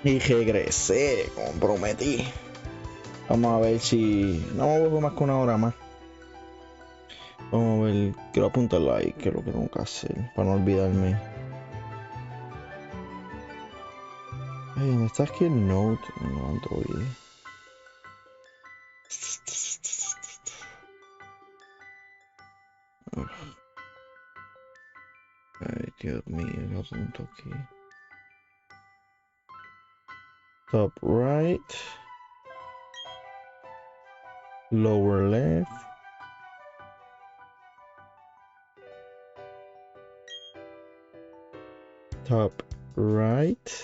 Y regresé, comprometí. Vamos a ver si... No me vuelvo más que una hora más. Vamos a ver. Quiero apuntarlo ahí, que es lo que tengo que hacer. Para no olvidarme. Ay, ¿dónde está aquí el Note? No, Android. Ay, Dios mío, lo apunto aquí. Top right. Lower left. Top right.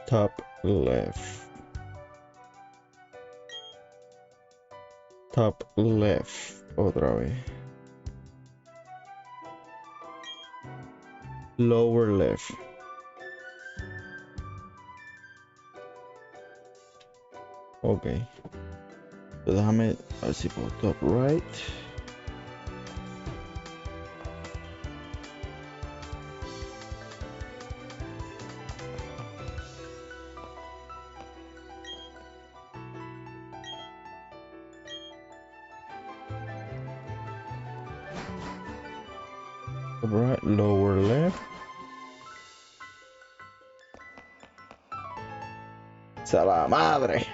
Top left. Top left. Otra vez. Lower left. Ok. Pues déjame a ver si puedo. Top right. Top right. Lower left. ¡Se la madre!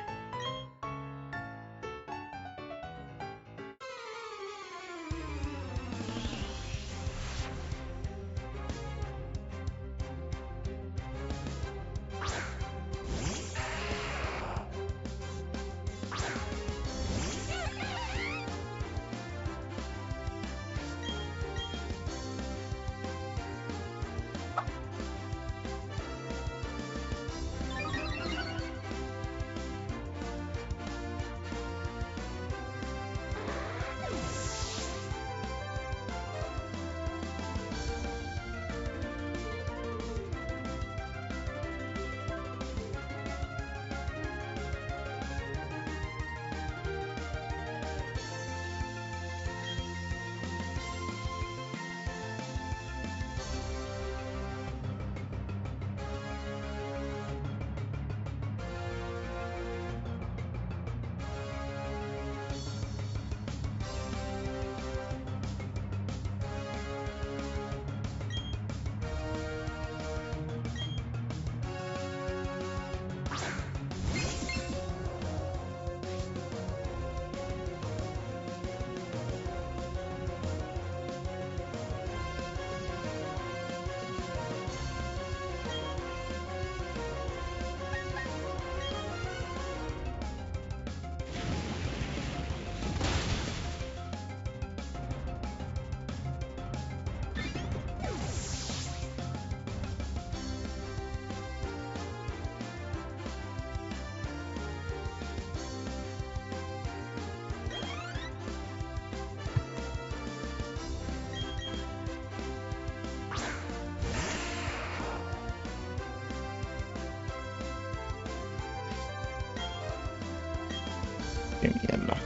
¡Qué mierda!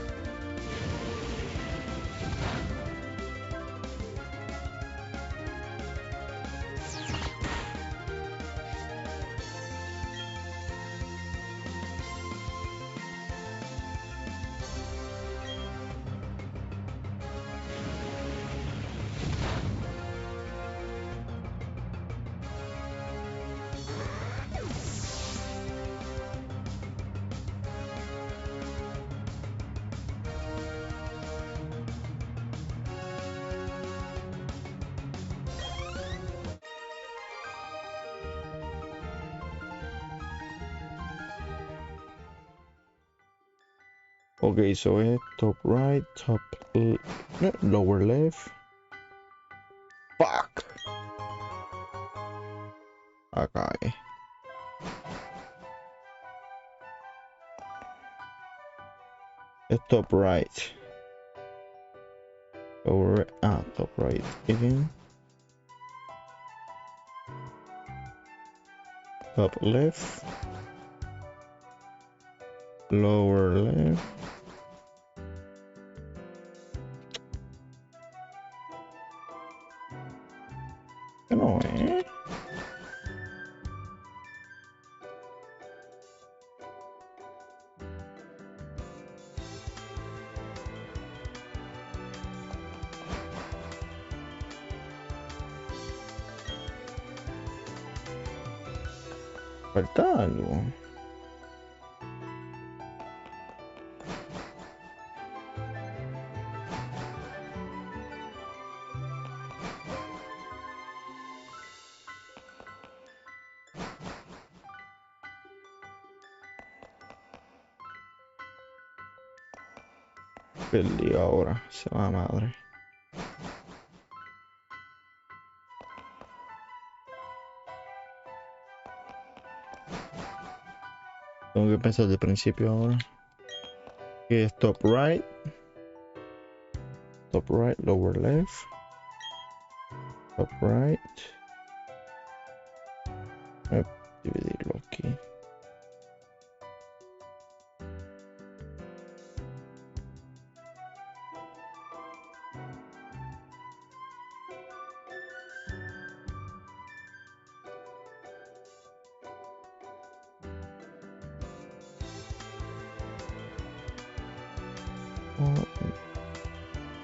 Ok, so es top right, top no, lower left. Fuck. Acá es top right. Lower, top right again. Top left. Lower left. ¿Qué no es? Falta algo. Perdí ahora, se va madre. Tengo que pensar de principio ahora. Que es top right, lower left, top right. Voy a dividirlo aquí.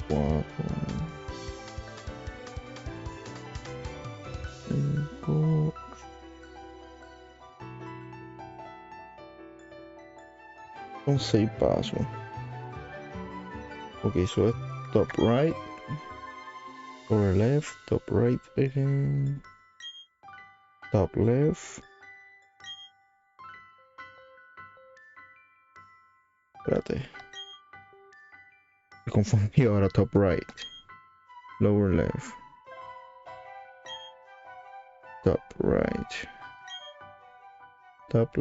Cuatro, cinco. Son 6 pasos. Ok, eso es top right, lower left, top right again, top left. Espérate. Me confundí ahora, top right, lower left, top right, top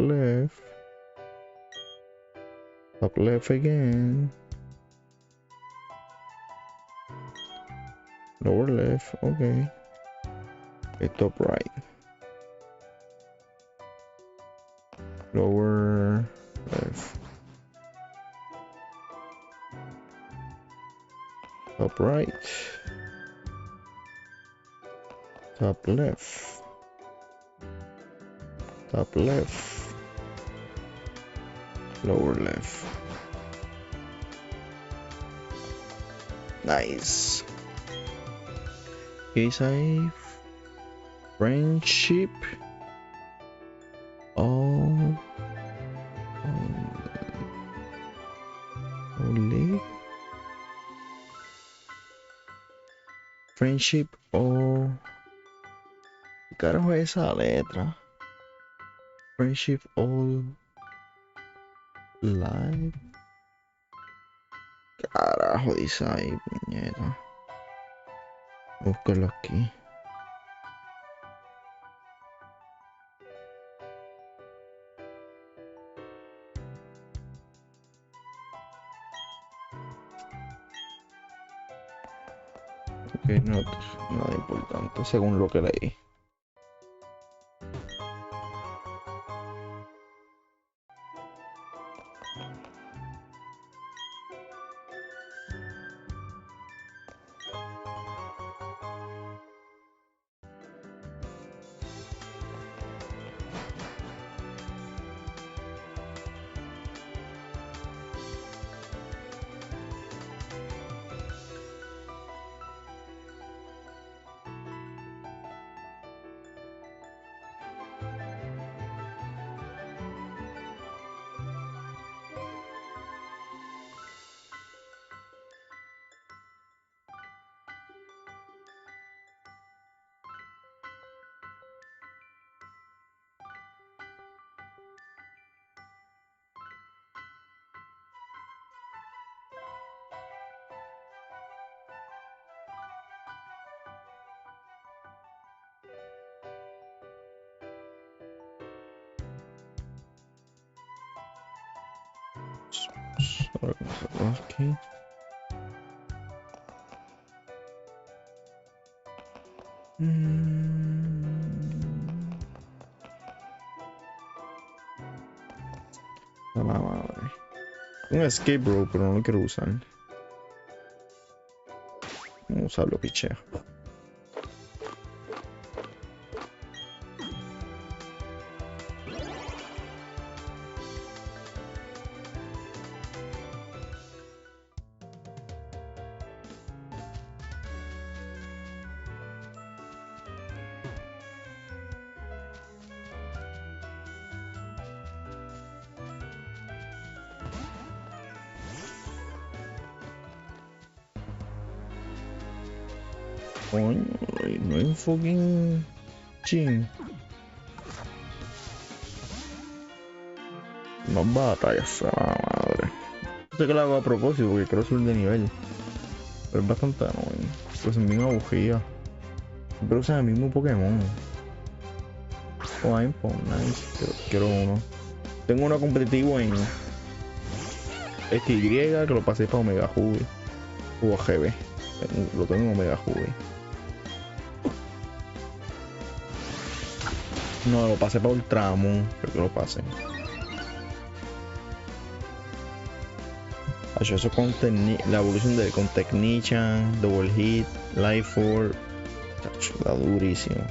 left again, lower left, okay, top right, lower left, top right, top left, lower left. Nice. Case I friendship all only friendship all. ¿Qué carajo es esa letra? Friendship all life. Carajo dice ahí, puñeta. Búscalo aquí. Ok, no, nada importante según lo que leí. Ahora comenzamos aquí. A la madre. Un escape rope, pero no lo quiero usar. Vamos a usarlo, pichea. Coño, no hay un fucking chin. Más batallas a la madre. Sé que lo hago a propósito porque quiero subir de nivel. Pero es bastante annoying. Pues en mí me aburría. Pero usar el mismo Pokémon. Oh, iPhone, nice. Quiero uno. Tengo uno competitivo en XY que lo pasé para Omega Juve. O GB. Lo tengo en Omega Juve. No, lo pasé para Ultramon. Creo que lo pasé. Eso con la evolución con Technician, Double Hit, Life Force. Está durísimo.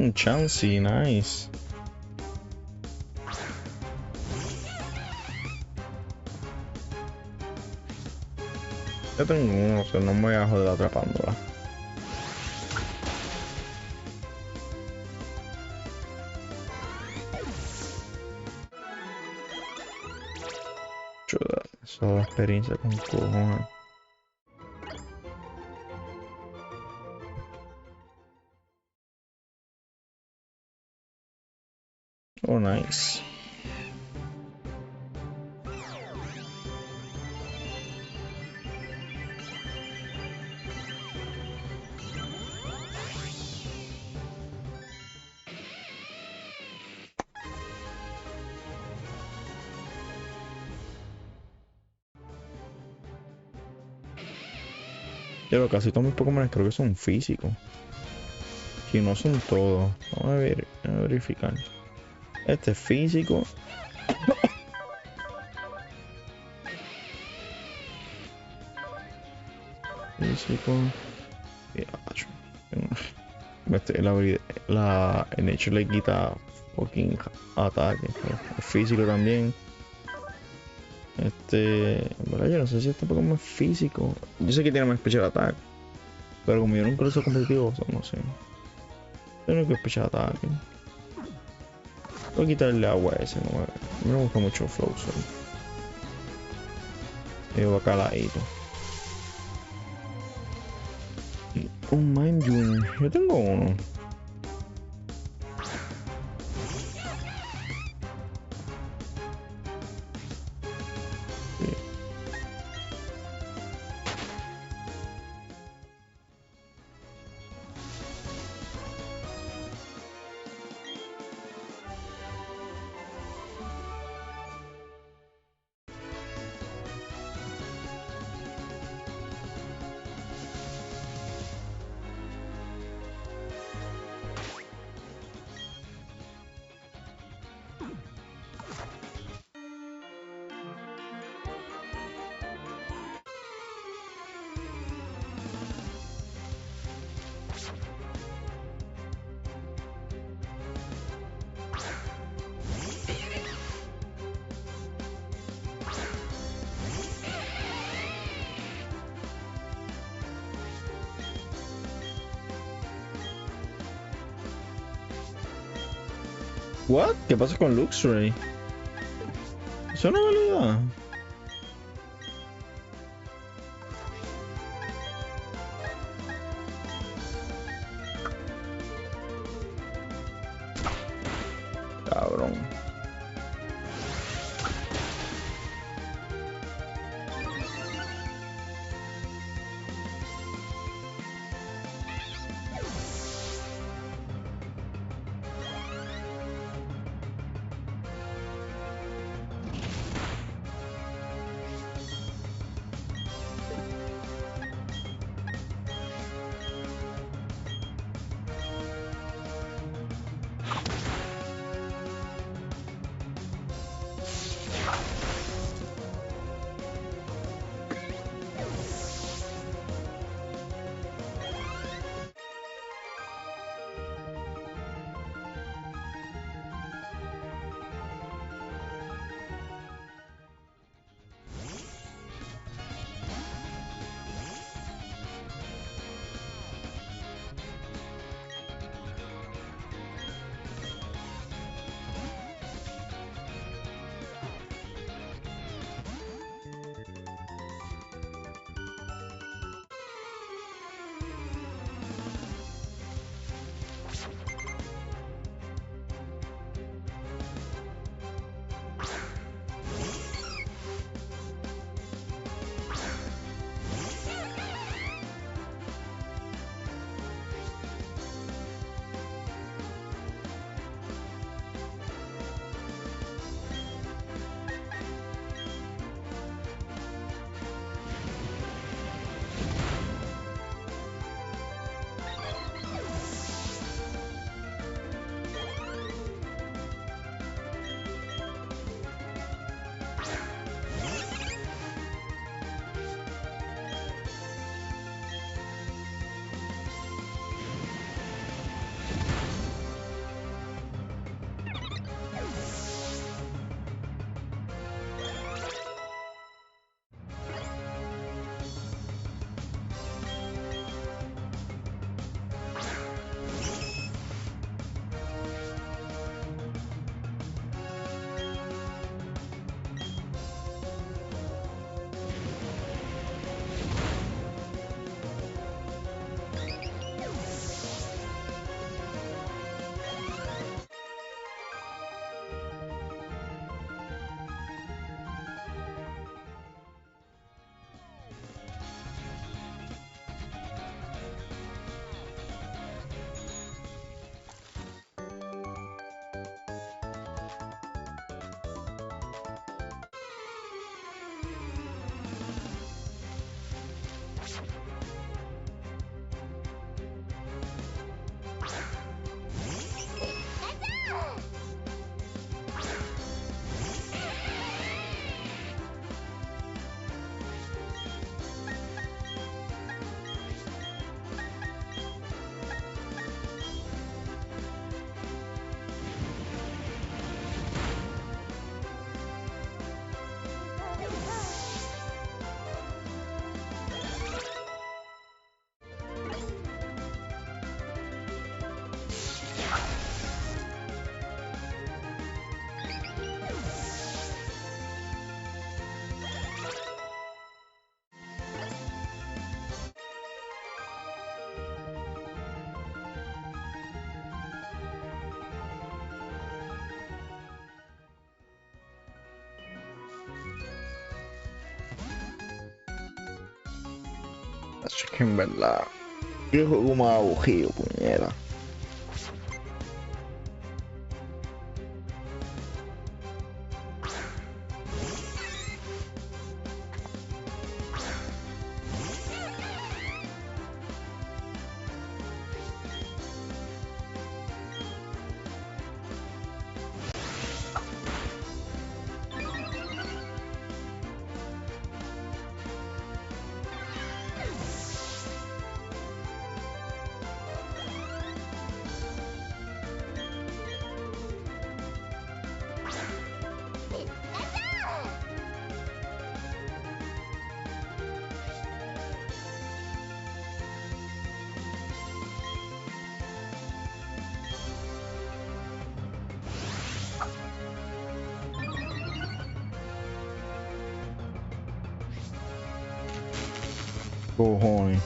Un Chansey, nice. Yo tengo uno, o sea, no me voy a joder atrapándola. Chuda, eso da experiencia con cojones. Oh, nice. Pero casi todos mis Pokémon creo que son físicos. Si no son todos. Vamos a verificar. Este es físico. Físico. El hecho le quita fucking ataque. Es físico también. ¿Verdad? Yo no sé si este Pokémon es físico. Yo sé que tiene más Special Attack. Pero como yo nunca lo uso competitivo, no sé. Yo no quiero Special Attack. Voy a quitarle agua a ese. No me gusta mucho Flow. Medio bacaladito. Un Mind Junior. Yo tengo uno. What? ¿Qué pasa con Luxray? Eso no me lo da. Cabrón. Es que en verdad, qué juego más aburrido, puñera. Cojones.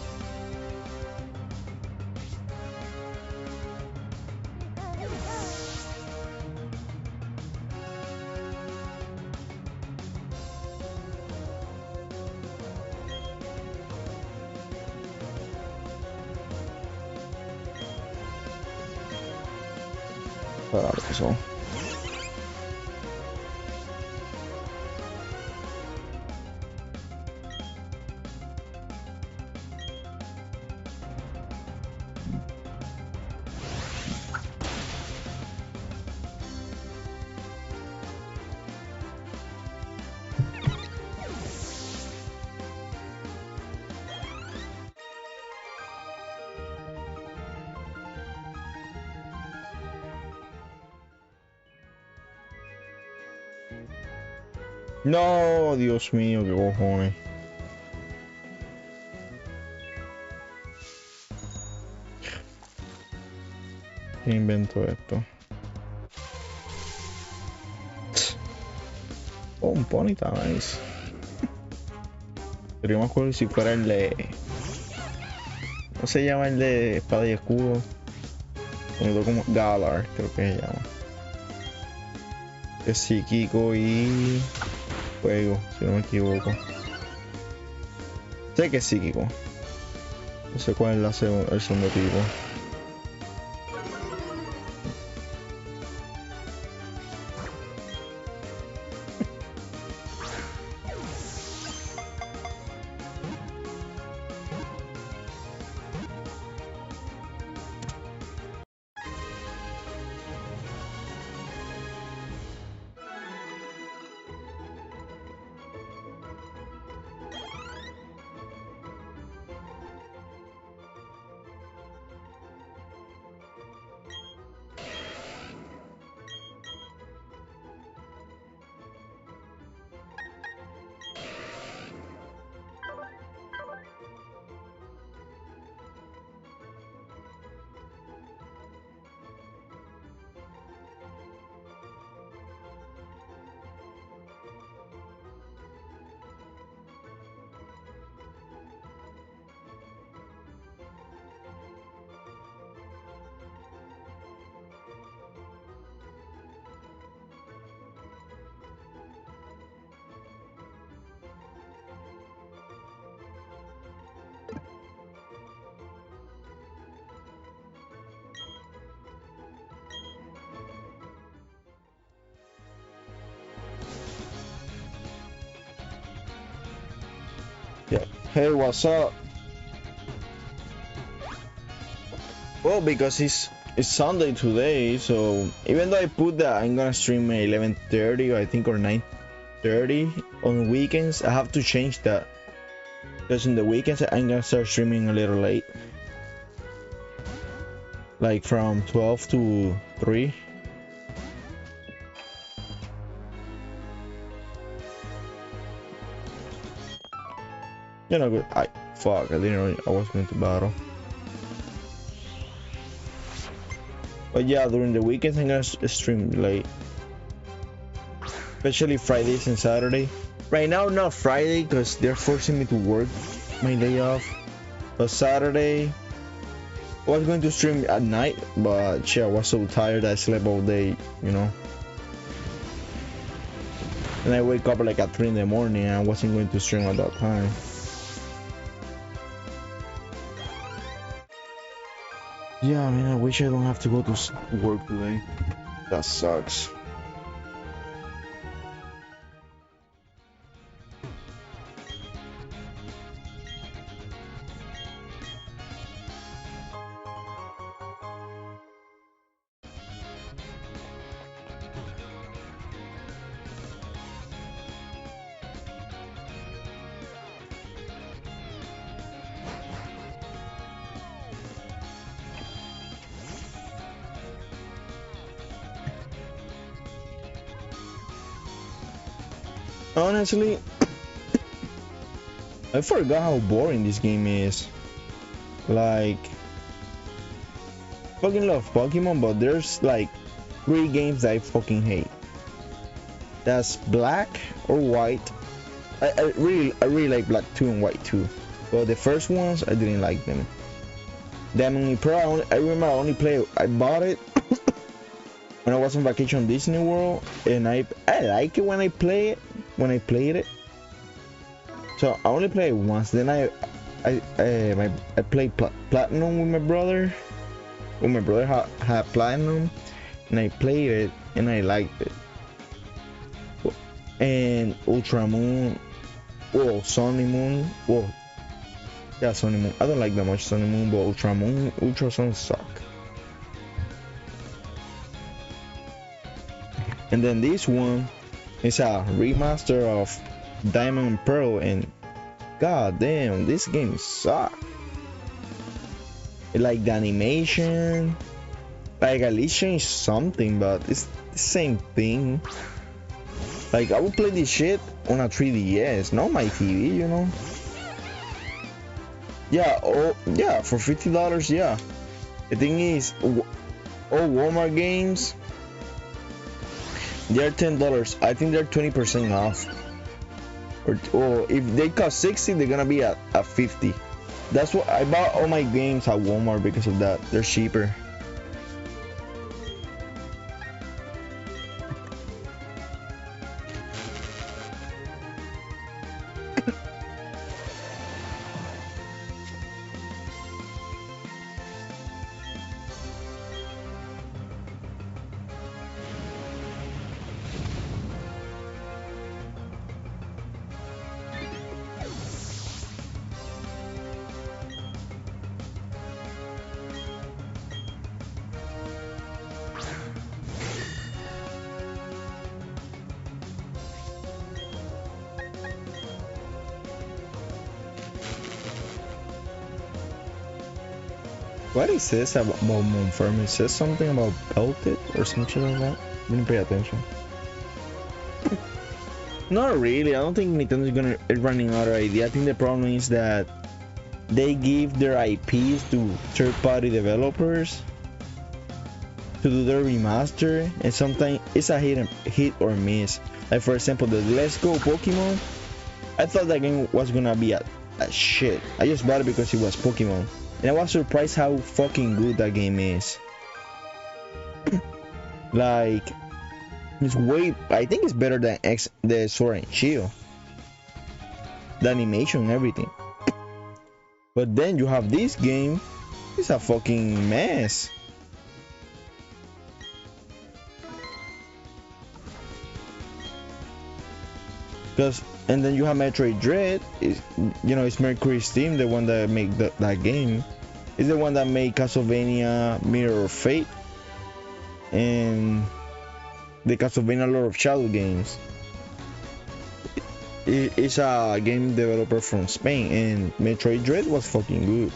Para eso. No, Dios mío, qué cojones. ¿Quién inventó esto? Oh, un pony está nice. Pero yo me acuerdo si fuera el de... ¿Cómo se llama el de espada y escudo? Como Galar, creo que se llama. Es psíquico y... fuego, si no me equivoco. Sé que es psíquico. No sé cuál es el segundo tipo. Yeah. Hey, what's up? Well, because it's Sunday today, so even though I put that I'm gonna stream at 11:30, I think, or 9:30 on weekends, I have to change that because in the weekends I'm gonna start streaming a little late, like from 12 to 3. You know, I didn't know I was going to battle. But yeah, during the weekends I'm gonna stream late, especially Fridays and Saturday. Right now, not Friday because they're forcing me to work my day off. But Saturday, I was going to stream at night, but shit, I was so tired I slept all day, you know. And I wake up like at 3 in the morning and I wasn't going to stream at that time. Yeah, I mean, I wish I don't have to go to work today. That sucks. Honestly, I forgot how boring this game is. Like, fucking love Pokemon, but there's like 3 games that I fucking hate. That's Black or White. I really like Black 2 and White 2. But the first ones, I didn't like them. Diamond and Pearl, I remember I bought it when I was on vacation in Disney World, and I like it when I played it. So I only played it once. Then I played Platinum with my brother. When my brother had Platinum, and I played it and I liked it. And Ultra Moon, well, Sunny Moon, well, yeah, Sunny Moon. I don't like that much Sunny Moon, but Ultra Sun suck. And then this one is a remaster of Diamond and Pearl, and god damn, this game sucks. Like the animation, like at least change something, but it's the same thing. Like, I would play this shit on a 3DS, not my TV, you know. Yeah, oh yeah, for $50, yeah. The thing is, all Walmart games, they're $10. I think they're 20% off. Or if they cost $60, they're gonna be at $50. That's what I bought all my games at Walmart because of that. They're cheaper. What is this about Monferm? It says something about Belted or something like that. I didn't pay attention. Not really. I don't think Nintendo's running out of idea. I think the problem is that they give their IPs to third-party developers to do their remaster, and sometimes it's a hit or miss. Like, for example, the Let's Go Pokemon. I thought that game was gonna be a shit. I just bought it because it was Pokemon. And I was surprised how fucking good that game is. Like, it's I think it's better than the Sword and Shield. The animation and everything. But then you have this game, it's a fucking mess. And then you have Metroid Dread. It's Mercury Steam, the one that made that game. It's the one that made Castlevania Mirror of Fate and the Castlevania Lord of Shadow games. It's a game developer from Spain, and Metroid Dread was fucking good.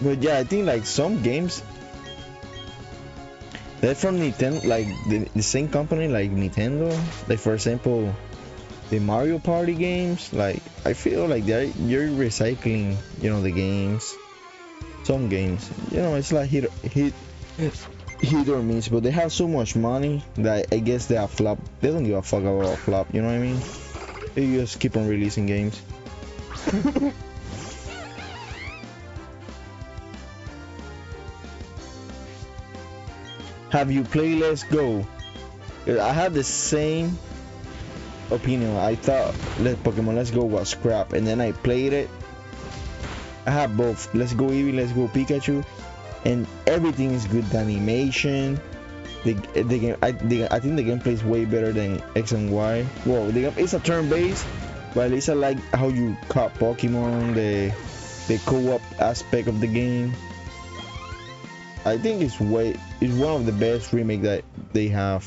But yeah, I think like some games, they're from Nintendo, like the same company like Nintendo. Like, for example, the Mario Party games. Like, I feel like you're recycling, the games. Some games, it's like hit or miss. But they have so much money that I guess they are flop. They don't give a fuck about a flop. You know what I mean? They just keep on releasing games. Have you played Let's Go? I had the same opinion. I thought Pokemon Let's Go was crap, and then I played it, I have both. Let's Go Eevee, Let's Go Pikachu, and everything is good. The animation, the game. I think the gameplay is way better than X and Y. Well, it's a turn-based, but at least I like how you caught Pokemon, the co-op aspect of the game. I think it's one of the best remake that they have.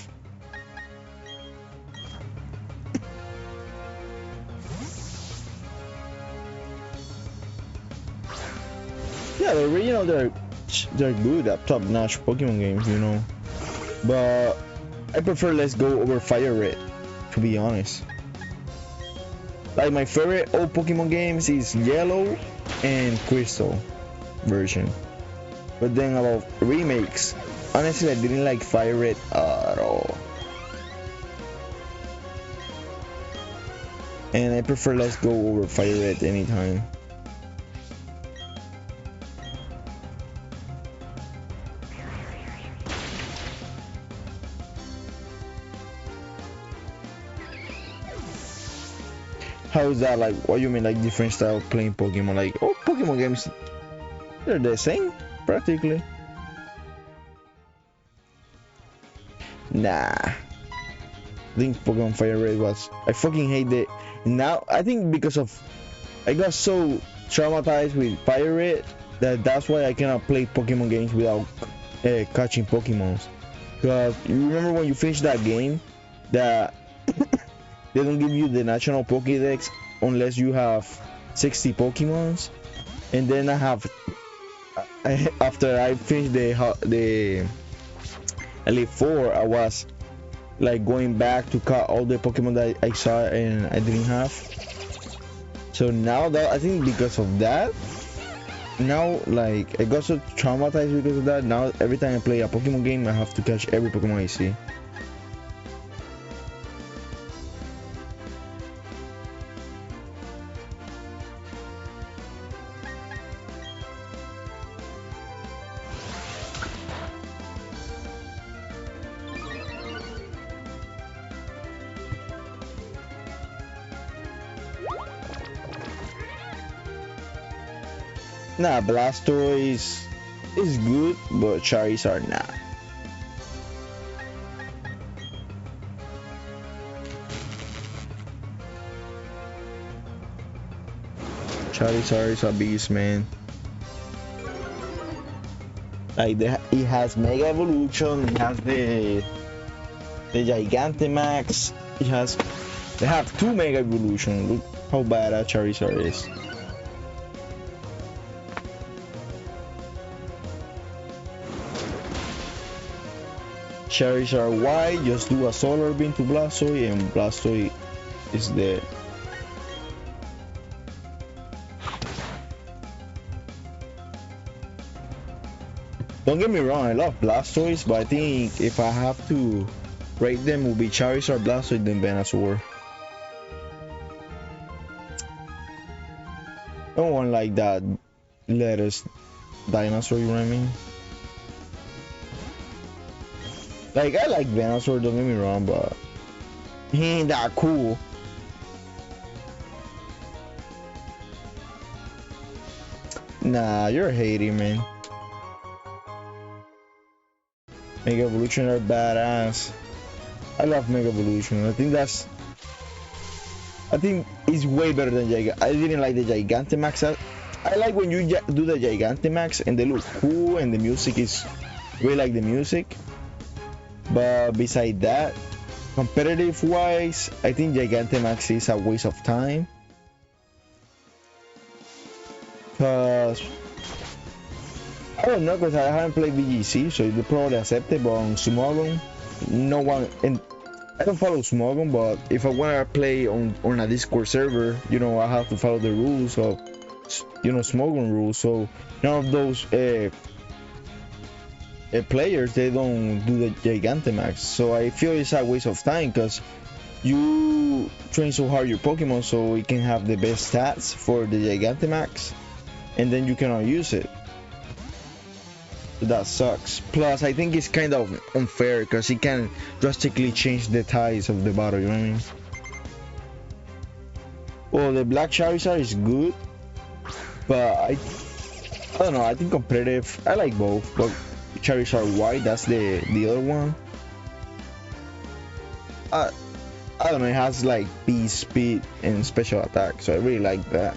Yeah, the original they're good at top-notch Pokemon games, you know. But I prefer Let's Go over Fire Red, to be honest. Like my favorite old Pokemon games is Yellow and Crystal version. But then about remakes, honestly I didn't like Fire Red at all. And I prefer Let's Go over Fire Red anytime. How is that? Like, what do you mean, like different style of playing Pokemon? Like, oh, Pokemon games, they're the same practically. Nah, I think Pokemon Fire Red was. I fucking hate it. Now I think because of I got so traumatized with Fire Red that's why I cannot play Pokemon games without catching Pokemons. Cause you remember when you finish that game that they don't give you the national Pokédex unless you have 60 Pokemons, and then after I finished the Elite Four, I was like going back to cut all the Pokemon that I saw and I didn't have. So now that I think because of that, now like I got so traumatized because of that. Now every time I play a Pokemon game, I have to catch every Pokemon I see. Nah, Blastoise is good, but Charizard not. Charizard is a beast, man. Like it has Mega Evolution, it has the Gigantamax, they have 2 Mega Evolution. Look how bad that Charizard is. Charizard Y, just do a Solar Beam to Blastoise and Blastoise is dead. Don't get me wrong, I love Blastoise, but I think if I have to rate them, it will be Charizard, Blastoise, then Venusaur. I don't want like that lettuce dinosaur, you know what I mean? Like, I like Venusaur, don't get me wrong, but he ain't that cool. Nah, you're hating, man. Mega Evolution are badass. I love Mega Evolution. I think it's way better than Gigantamax. I didn't like the Gigantamax. I like when you do the Gigantamax and they look cool and the music is way like the music. But beside that, competitive wise, I think Gigantamax is a waste of time. Cause I don't know, cause I haven't played VGC, so they probably accept it. But on Smogon, no one, and I don't follow Smogon. But if I wanna play on a Discord server, you know, I have to follow the rules of, you know, Smogon rules. So none of those players, they don't do the Gigantamax. So I feel it's a waste of time, because you train so hard your Pokemon so it can have the best stats for the Gigantamax, and then you cannot use it. That sucks. Plus I think it's kind of unfair because it can drastically change the ties of the battle, you know what I mean? Well, the Black Charizard is good, But I don't know. I think competitive. I like both, but Charizard White. That's the other one. I don't know. It has like beast speed and special attack, so I really like that.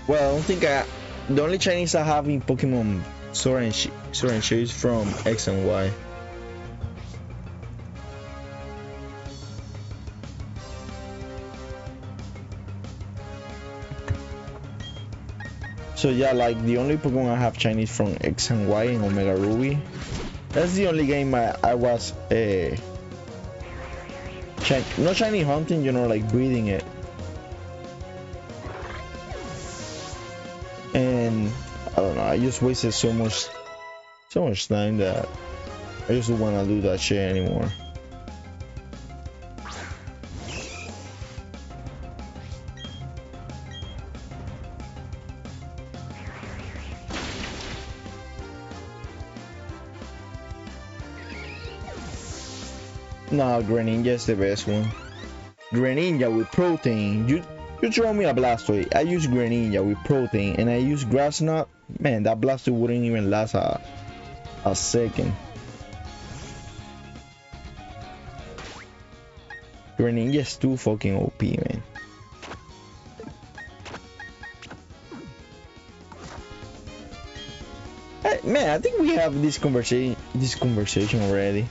Well, I don't think the only Chinese I have in Pokemon Sword and Shield is from X and Y. So yeah, like the only Pokemon I have Chinese from X and Y and Omega Ruby. That's the only game I was not shiny hunting, you know, like breeding it. And I don't know, I just wasted so much time that I just don't want to do that shit anymore. Nah, Greninja is the best one. Greninja with protein. You throw me a Blastoise. I use Greninja with protein and I use Grass Knot. Man, that Blastoise wouldn't even last a second. Greninja is too fucking OP, man. Man, I think we have this conversation already.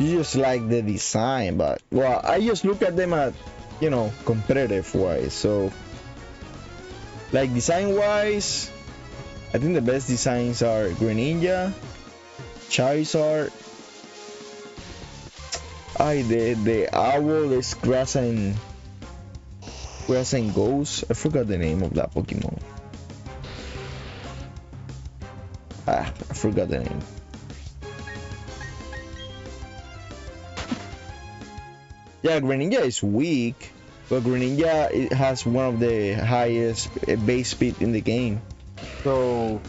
You just like the design, but well, I just look at them at, you know, competitive wise. So like design wise, I think the best designs are Greninja, Charizard, the owl is grass and ghost. I forgot the name of that Pokemon. I forgot the name. Yeah, Greninja is weak, but Greninja it has one of the highest base speed in the game. So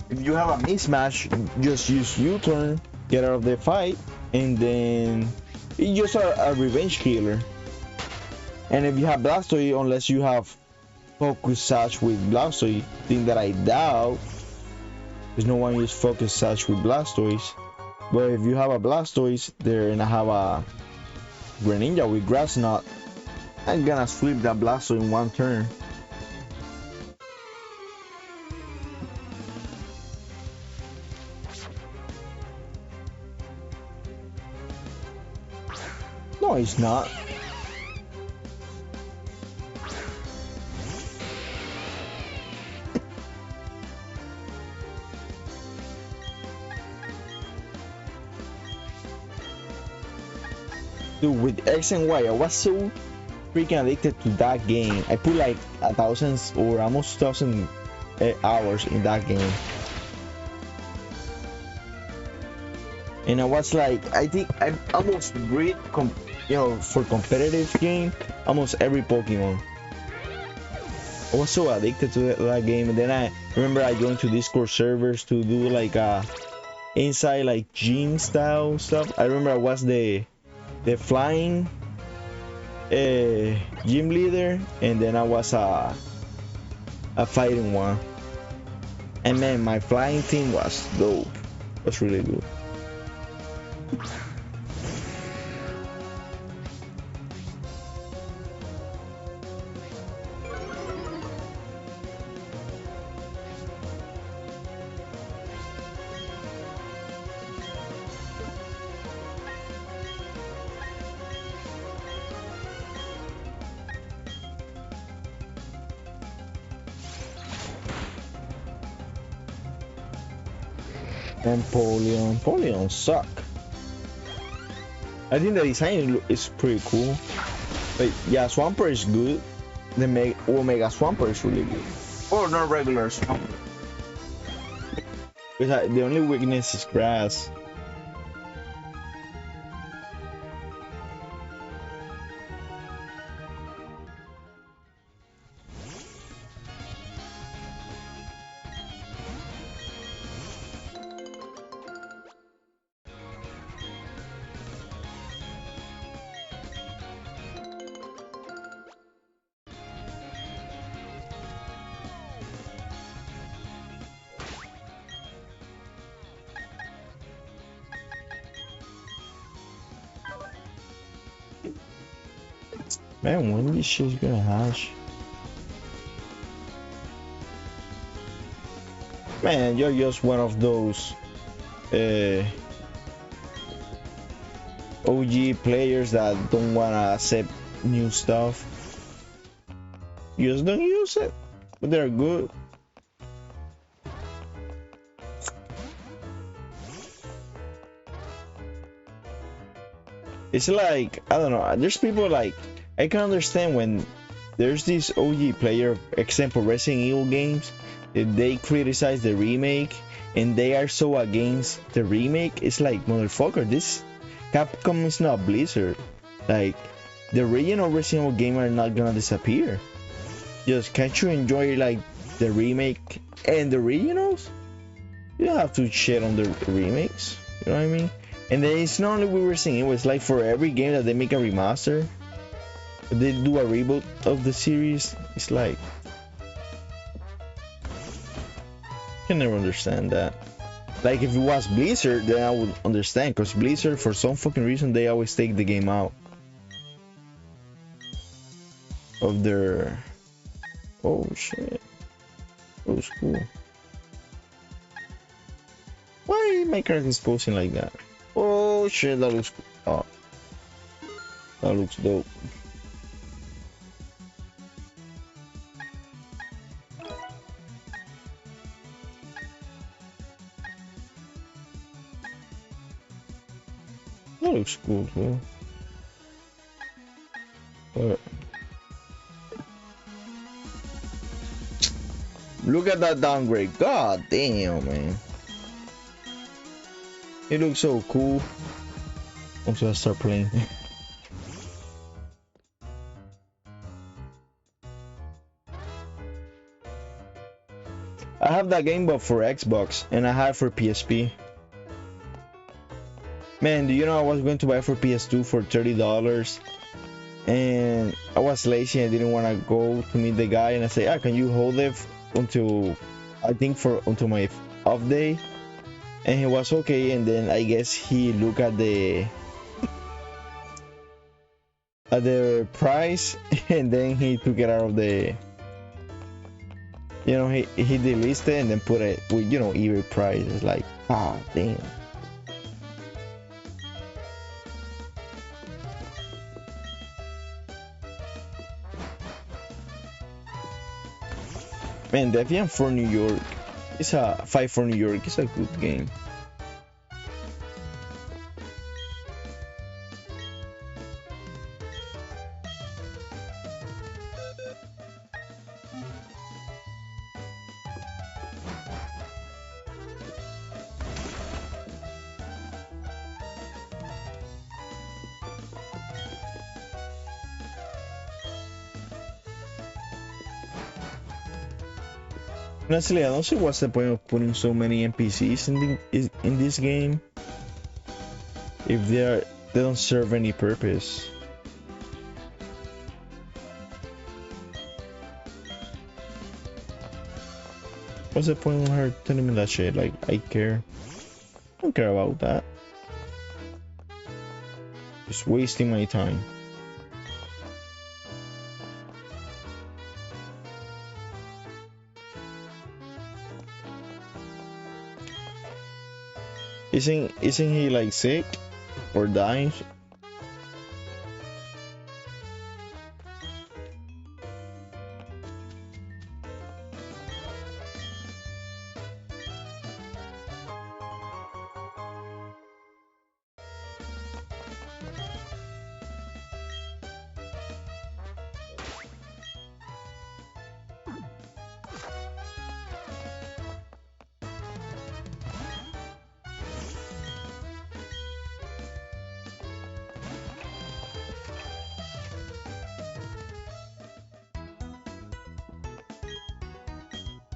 if you have a mismatch, just use U-turn, get out of the fight, and then it's just a revenge killer. And if you have Blastoise, unless you have Focus Sash with Blastoise, thing that I doubt, because no one uses Focus Sash with Blastoise. But if you have a Blastoise there and I have a Greninja with Grass Knot, I'm gonna sweep that Blastoise in one turn. No, it's not. Dude, with X and Y, I was so freaking addicted to that game. I put like 1,000 or almost 2,000 hours in that game. And I was like, I think I almost breed, you know, for competitive game, almost every Pokemon. I was so addicted to that game. And then I remember I joined to Discord servers to do like inside like gym style stuff. I remember I was the flying gym leader, and then I was a fighting one. And man, my flying team was dope. It was really good. And Polion suck. I think the design is pretty cool. But yeah, Swampert is good. The Omega Swampert is really good. Oh, not regulars. Because the only weakness is grass. Man, when this shit's gonna hash? Man, you're just one of those OG players that don't wanna accept new stuff. You just don't use it, but they're good. It's like, I don't know, there's people like, I can understand when there's this OG player, example Resident Evil games, that they criticize the remake and they are so against the remake. It's like, motherfucker, this Capcom is not Blizzard. Like, the original Resident Evil game are not gonna disappear. Just can't you enjoy like the remake and the originals? You don't have to shit on the remakes, you know what I mean? And then it's not only we were saying, it was like for every game that they make a remaster, they do a reboot of the series. It's like, I can never understand that. Like if it was Blizzard, then I would understand, because Blizzard, for some fucking reason, they always take the game out of their... Oh shit, that was cool. Why my character is posing like that? Oh shit, that looks cool. Oh, that looks dope. That looks cool too. But look at that downgrade. God damn, man. It looks so cool. I'm gonna start playing. I have that game but for Xbox, and I have for PSP. Man, do you know I was going to buy for PS2 for $30, and I was lazy. I didn't want to go to meet the guy, and I said, can you hold it until, I think until my off day? And he was okay, and then I guess he looked at the price, and then he took it out of the, you know, he delisted it and then put it with, you know, eBay price. It's like, ah, damn. Man, Defiant for New York. It's a 5 for New York. It's a good game. Honestly, I don't see what's the point of putting so many NPCs in this game if they don't serve any purpose. What's the point of her telling me that shit? Like, I care. I don't care about that. Just wasting my time. Isn't he like sick or dying?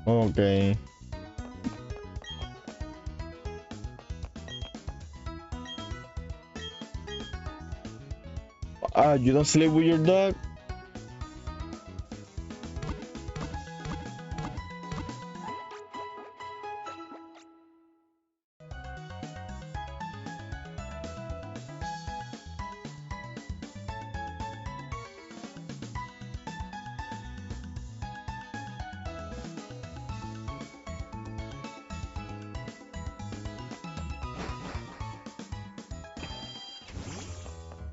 Okay. You don't sleep with your dog?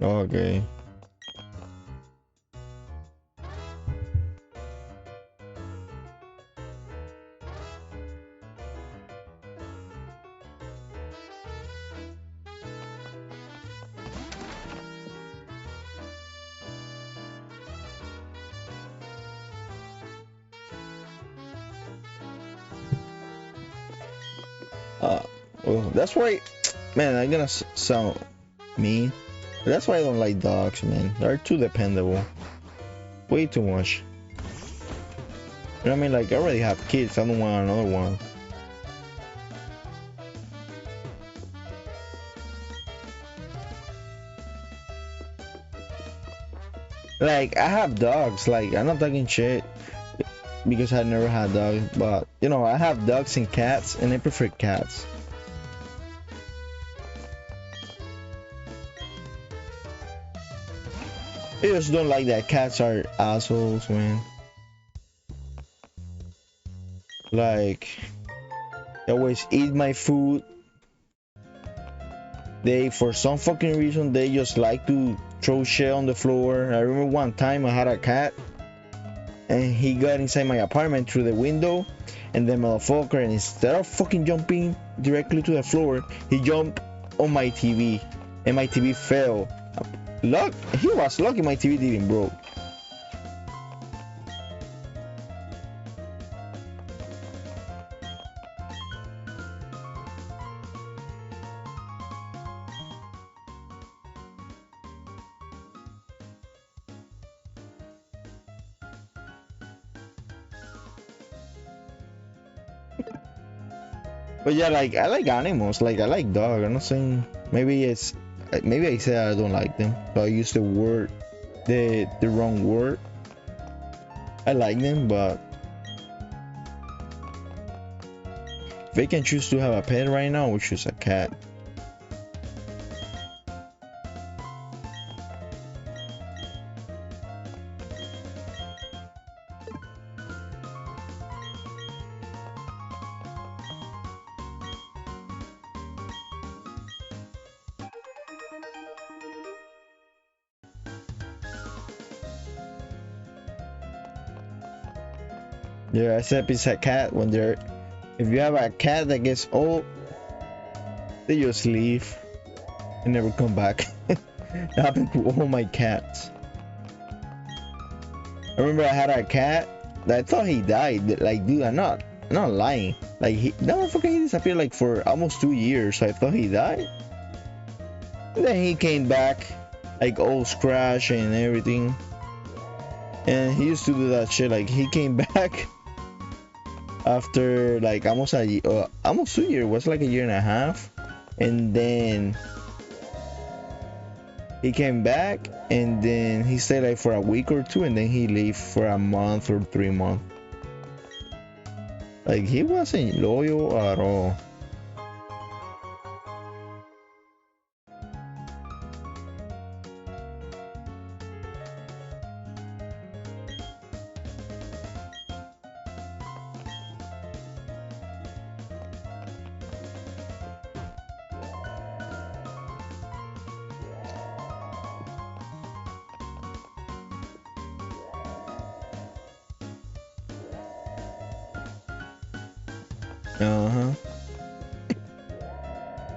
Okay. Well, that's why, man, I'm gonna sound mean. That's why I don't like dogs, man. They're too dependable. Way too much. You know what I mean? Like, I already have kids. I don't want another one. Like, I have dogs. Like, I'm not talking shit because I never had dogs. But, you know, I have dogs and cats, and I prefer cats. I just don't like that cats are assholes, man. Like, they always eat my food. They, for some fucking reason, they just like to throw shit on the floor. I remember one time I had a cat and he got inside my apartment through the window, and the motherfucker, and instead of fucking jumping directly to the floor, he jumped on my TV and my TV fell. He was lucky my TV didn't broke. But yeah, like, I like animals. Like, I like dogs. I'm not saying, maybe I say I don't like them, but I use the wrong word. I like them, but if I can choose to have a pet right now, I would choose a cat. Yeah, except it's a cat. If you have a cat that gets old, they just leave and never come back. It happened to all my cats. I remember I had a cat that I thought he died. Like, dude, I'm not lying. Like, that motherfucker, he disappeared like for almost 2 years. So I thought he died. And then he came back, like all scratch and everything. And he used to do that shit. Like, he came back after like almost 2 years. It was like a year and a half, and then he came back, and then he stayed like for a week or two, and then he left for a month or 3 months. Like, he wasn't loyal at all.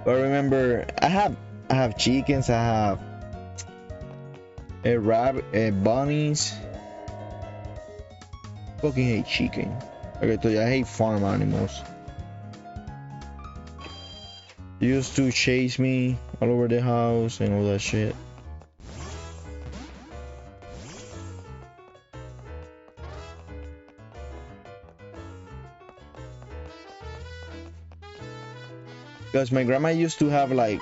But remember, I have chickens, I have a rabbit, bunnies. Fucking hate chicken. Okay, I tell you, I hate farm animals. They used to chase me all over the house and all that shit. Because my grandma used to have like,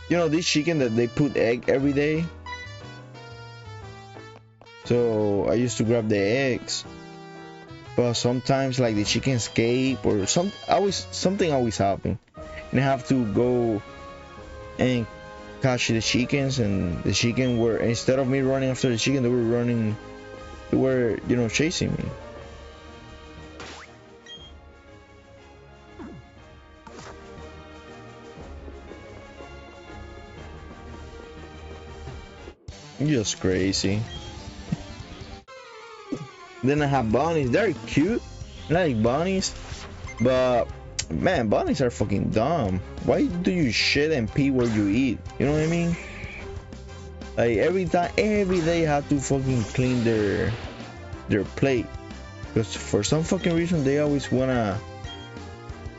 you know, this chicken that they put egg every day. So I used to grab the eggs, but sometimes like the chicken escape or something always happen, and I have to go and catch the chickens. And the chicken were, instead of me running after the chicken, they were, you know, chasing me. Just crazy. Then I have bunnies. They're cute. I like bunnies, but man, bunnies are fucking dumb. Why do you shit and pee where you eat? You know what I mean? Like every day you have to fucking clean their plate, because for some fucking reason they always wanna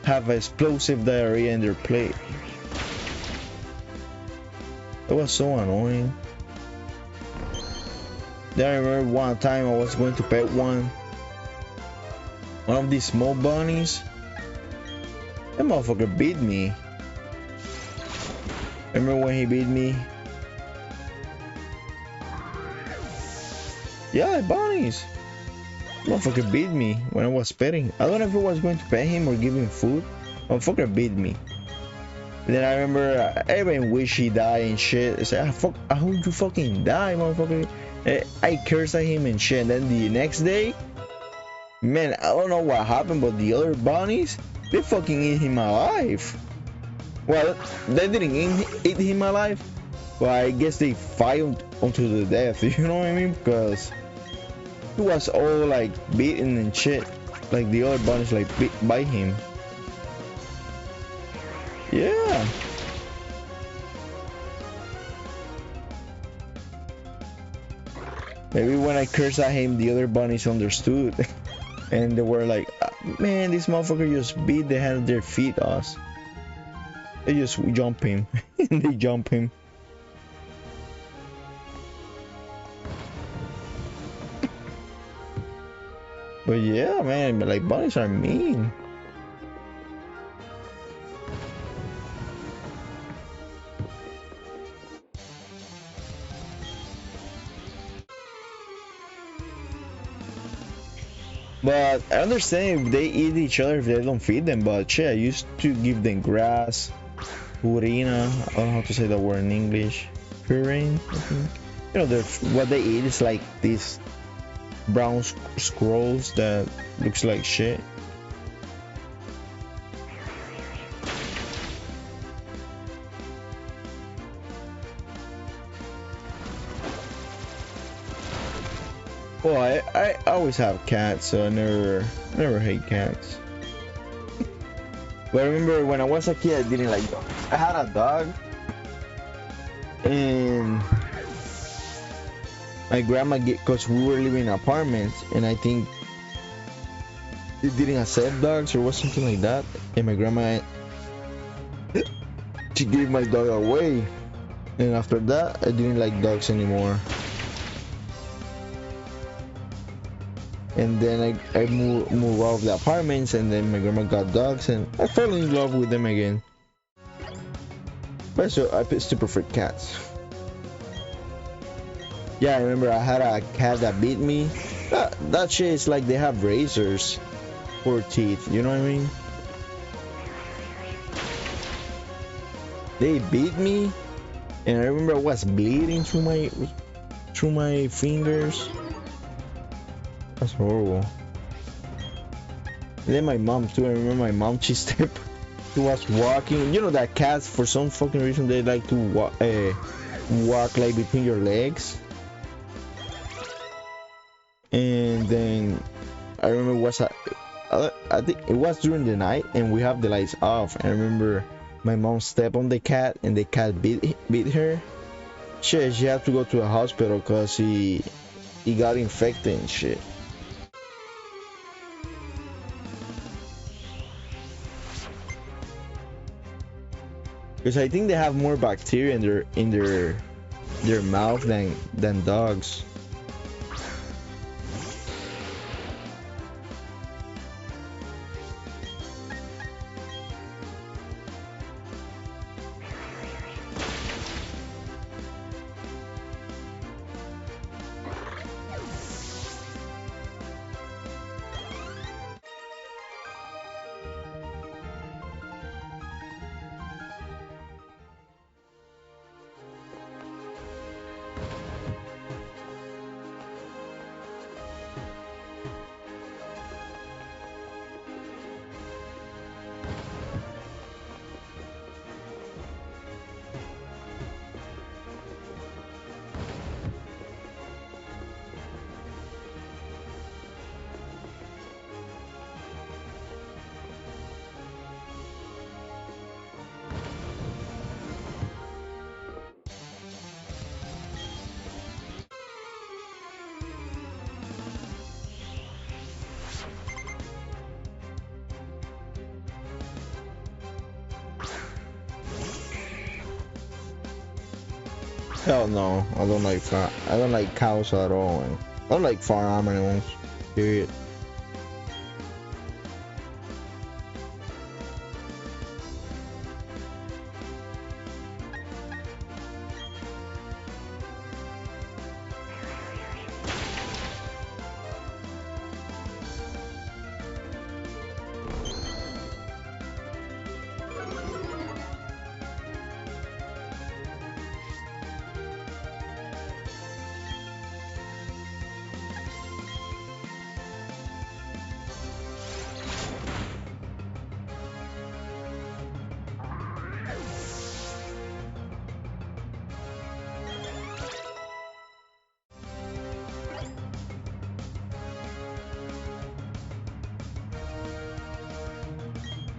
have explosive diarrhea in their plate. That was so annoying. Then I remember one time I was going to pet one of these small bunnies. That motherfucker beat me. Remember when he beat me? Yeah, bunnies. Motherfucker beat me when I was petting. I don't know if I was going to pet him or give him food. Motherfucker beat me. Then I remember I even wish he died and shit. I said, I hope you fucking die, motherfucker. I cursed at him and shit. And then the next day, man, I don't know what happened, but the other bunnies, they fucking ate him alive. Well, they didn't eat him alive, but I guess they fight onto the death. You know what I mean? Because he was all like beaten and shit. Like the other bunnies like bit by him. Yeah. Maybe when I cursed at him, the other bunnies understood. And they were like, man, this motherfucker just beat the hand of their feet us. They just jump him. They jump him. But yeah, man, like bunnies are mean. But I understand if they eat each other if they don't feed them, but shit, I used to give them grass, purina, I don't know how to say that word in English. Purine, I think. You know, what they eat is like these brown scrolls that looks like shit. Well, I always have cats, so I never hate cats. But I remember when I was a kid, I didn't like dogs. I had a dog, and my grandma because we were living in apartments, and I think they didn't accept dogs or was something like that, and my grandma she gave my dog away, and after that I didn't like dogs anymore. And then I moved out of the apartments, and then my grandma got dogs, and I fell in love with them again. But so I still prefer cats. Yeah, I remember I had a cat that beat me. That shit is like they have razors for teeth, you know what I mean? They beat me, and I remember I was bleeding through my fingers. That's horrible. And then my mom too. I remember my mom. She was walking. You know that cats, for some fucking reason, they like to walk like between your legs. And then I remember I think it was during the night, and we have the lights off. And I remember my mom stepped on the cat, and the cat beat her. She had to go to a hospital because he got infected and shit. Because I think they have more bacteria in their mouth than dogs. Hell no, I don't like cows at all, man. I don't like farm animals. Period.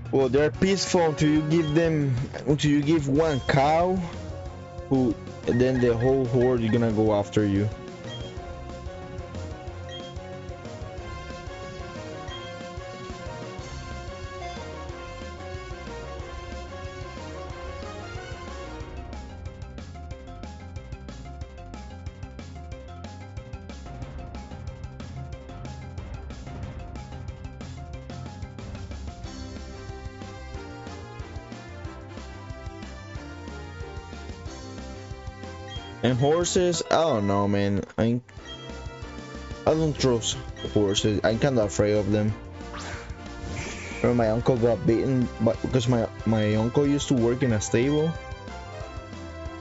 Well, they're peaceful until you give one cow, who, and then the whole horde is gonna go after you. And horses, I don't know, man. I don't trust horses. I'm kind of afraid of them. Remember, my uncle got bitten, but because my uncle used to work in a stable,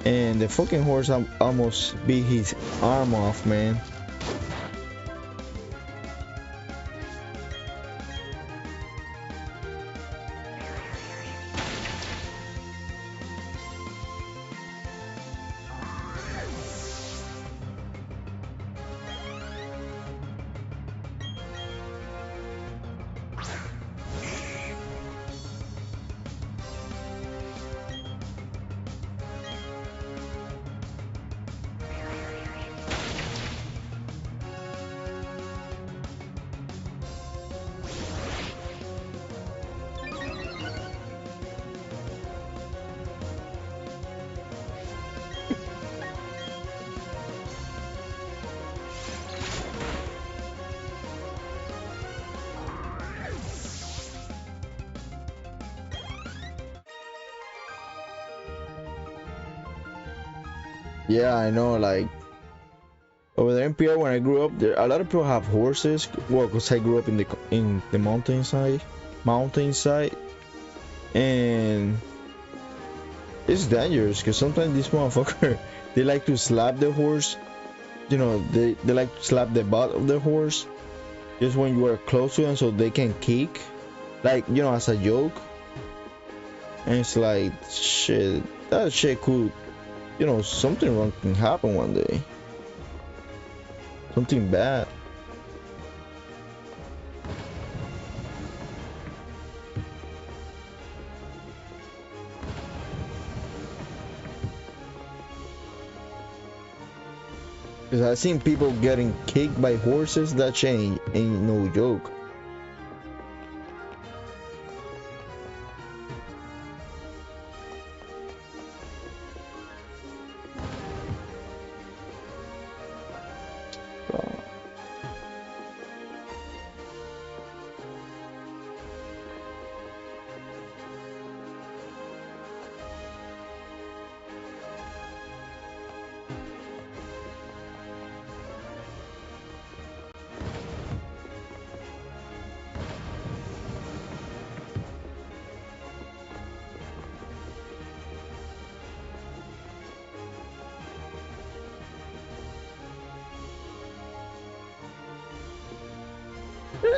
and the fucking horse almost beat his arm off, man. Yeah, I know, like over there in PR when I grew up, there a lot of people have horses. Well, because I grew up in the mountainside, and it's dangerous because sometimes this motherfucker they like to slap the horse. You know, they like to slap the butt of the horse just when you are close to them, so they can kick, like, you know, as a joke. And it's like, shit, that shit could, you know, something wrong can happen one day. Something bad. Because I've seen people getting kicked by horses. That shit ain't no joke.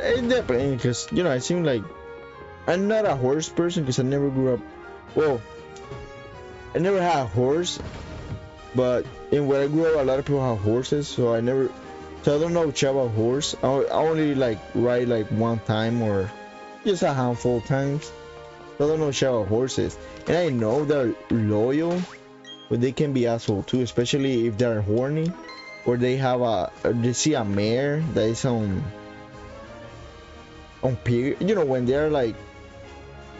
It depends, because, you know, I seem like I'm not a horse person because I never grew up. Well, I never had a horse, but in where I grew up, a lot of people have horses, so I don't know much about horse. I only like ride like one time or just a handful of times. So I don't know much about horses, and I know they're loyal, but they can be asshole too, especially if they're horny or they see a mare that is on period. You know, when they're like,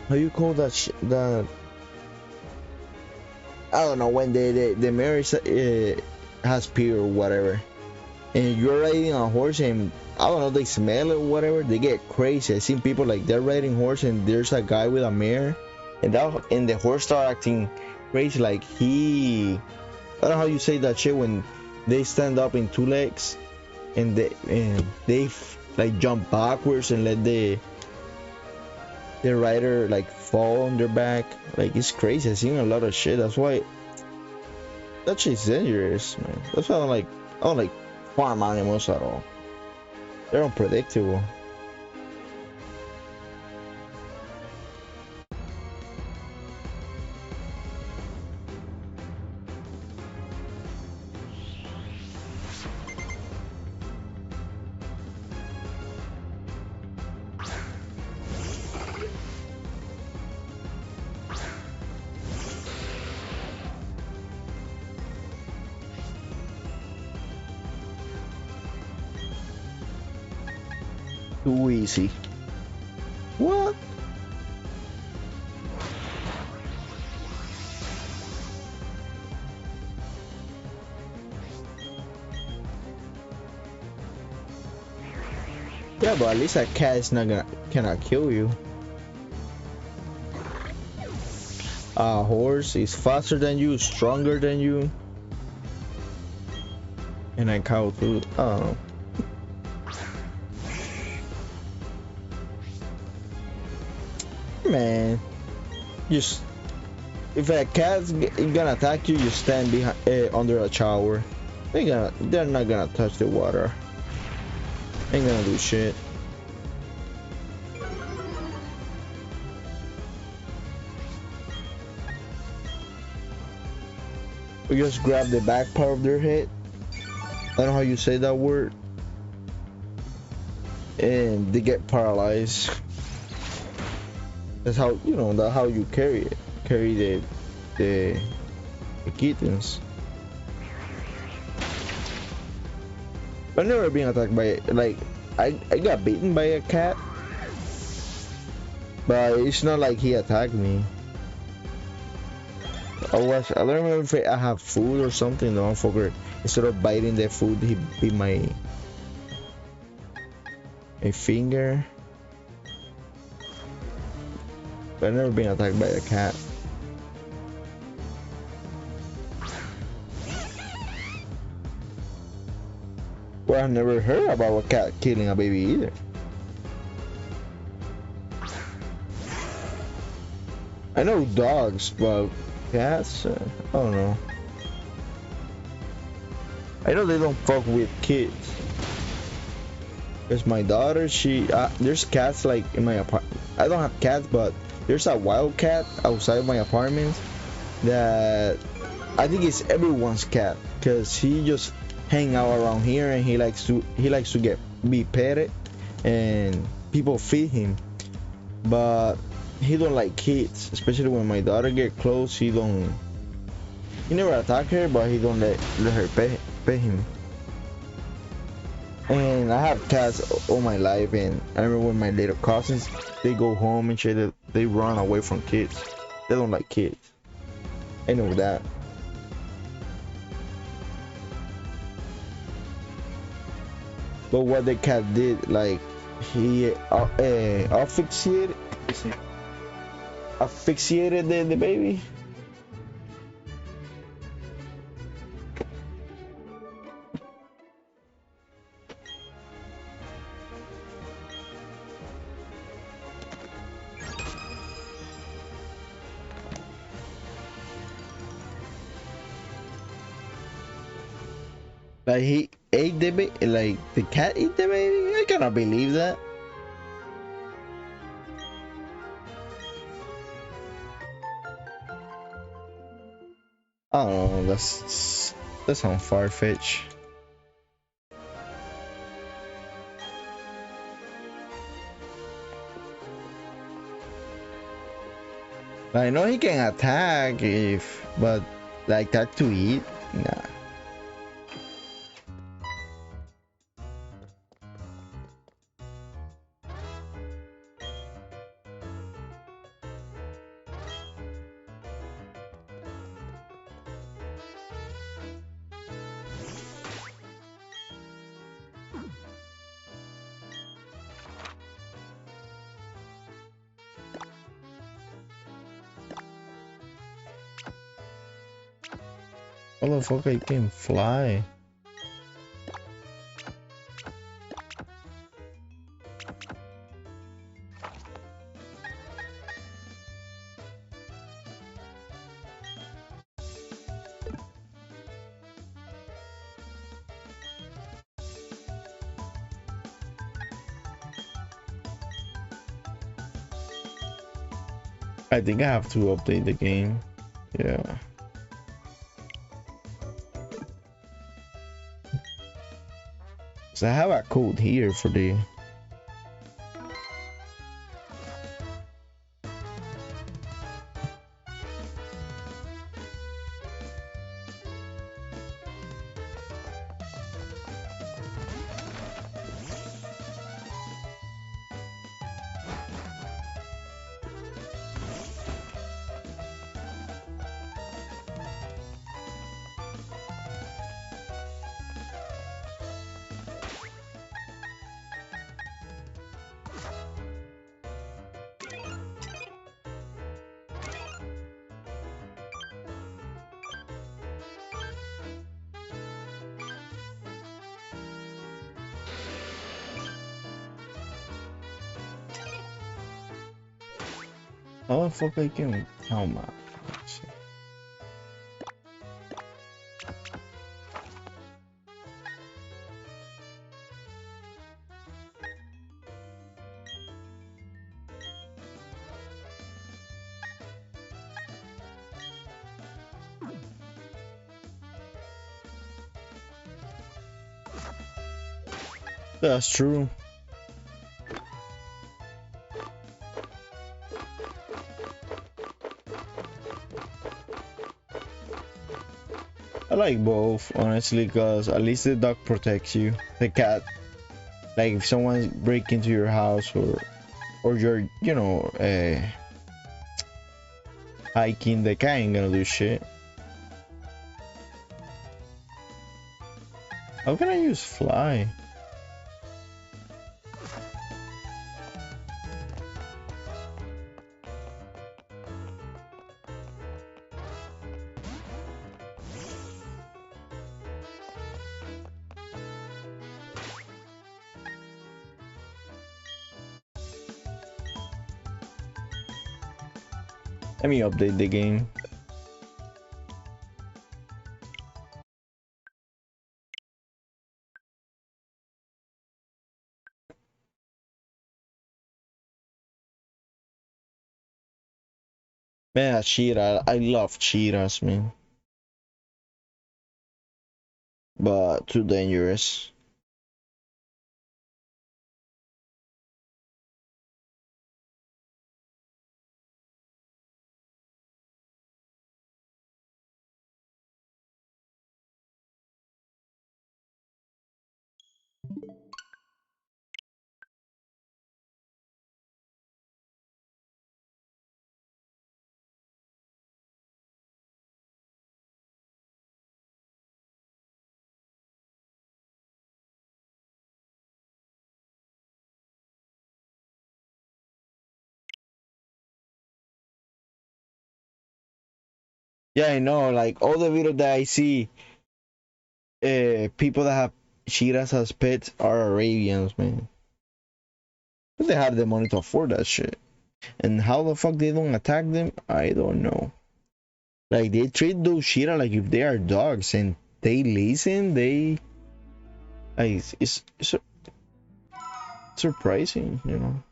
how you call that I don't know, when the mare is, has pee or whatever, and you're riding a horse and I don't know, they smell it or whatever, they get crazy. I seen people like they're riding horse and there's a guy with a mare, and the horse start acting crazy, like I don't know how you say that shit when they stand up in two legs and they like jump backwards and let the rider like fall on their back. Like, it's crazy. I've seen a lot of shit. That's why that shit's dangerous, man. That's why I don't like farm animals at all. They're unpredictable. Too easy. What? Yeah, but at least a cat is not cannot kill you. A horse is faster than you, stronger than you, and a cow too. Oh. Man, just if a cat's gonna attack you, you stand behind under a shower. They're not gonna touch the water. Ain't gonna do shit. We just grab the back part of their head. I don't know how you say that word. And they get paralyzed. That's how, you know, that's how you carry it. Carry the kittens. I've never been attacked by, like, I got bitten by a cat, but it's not like he attacked me. I don't remember if I have food or something. The motherfucker, instead of biting the food, he bit my finger. But I've never been attacked by a cat. Well, I've never heard about a cat killing a baby either. I know dogs, but cats, I don't know. I know they don't fuck with kids. Cause my daughter, there's cats like in my apartment. I don't have cats, but there's a wild cat outside my apartment that I think it's everyone's cat. Cause he just hang out around here and he likes to be petted and people feed him. But he don't like kids, especially when my daughter get close. He never attack her, but he don't let her pet him. And I have cats all my life, and I remember when my little cousins, they go home and shit, they run away from kids. They don't like kids. I know that. But what the cat did, like, he asphyxiated the baby. Like, he ate the baby, like the cat ate the baby. I cannot believe that. I don't know, that sounds far-fetched. I know he can attack but like that to eat, nah. How the fuck I can fly? I think I have to update the game. Yeah. So I have a code here for the. How the fuck I can count my? That's true. I like both, honestly, because at least the dog protects you. The cat, like if someone break into your house or you're, you know, hiking, the cat ain't gonna do shit. How can I use fly? Let me update the game. Man, cheetah. I love cheetahs, man. But too dangerous. Yeah, I know. Like all the videos that I see, people that have cheetahs as pets are Arabians, man. But they have the money to afford that shit. And how the fuck they don't attack them, I don't know. Like they treat those cheetahs like if they are dogs, and they listen. They, like, it's surprising, you know.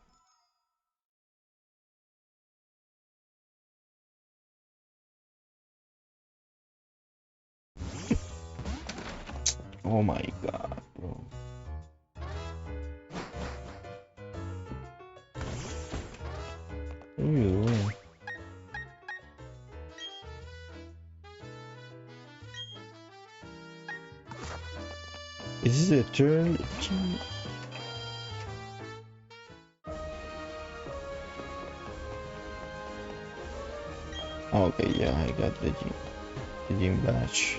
Oh my god, bro. What are you doing? Is this a turn? Okay, yeah, I got the gym badge.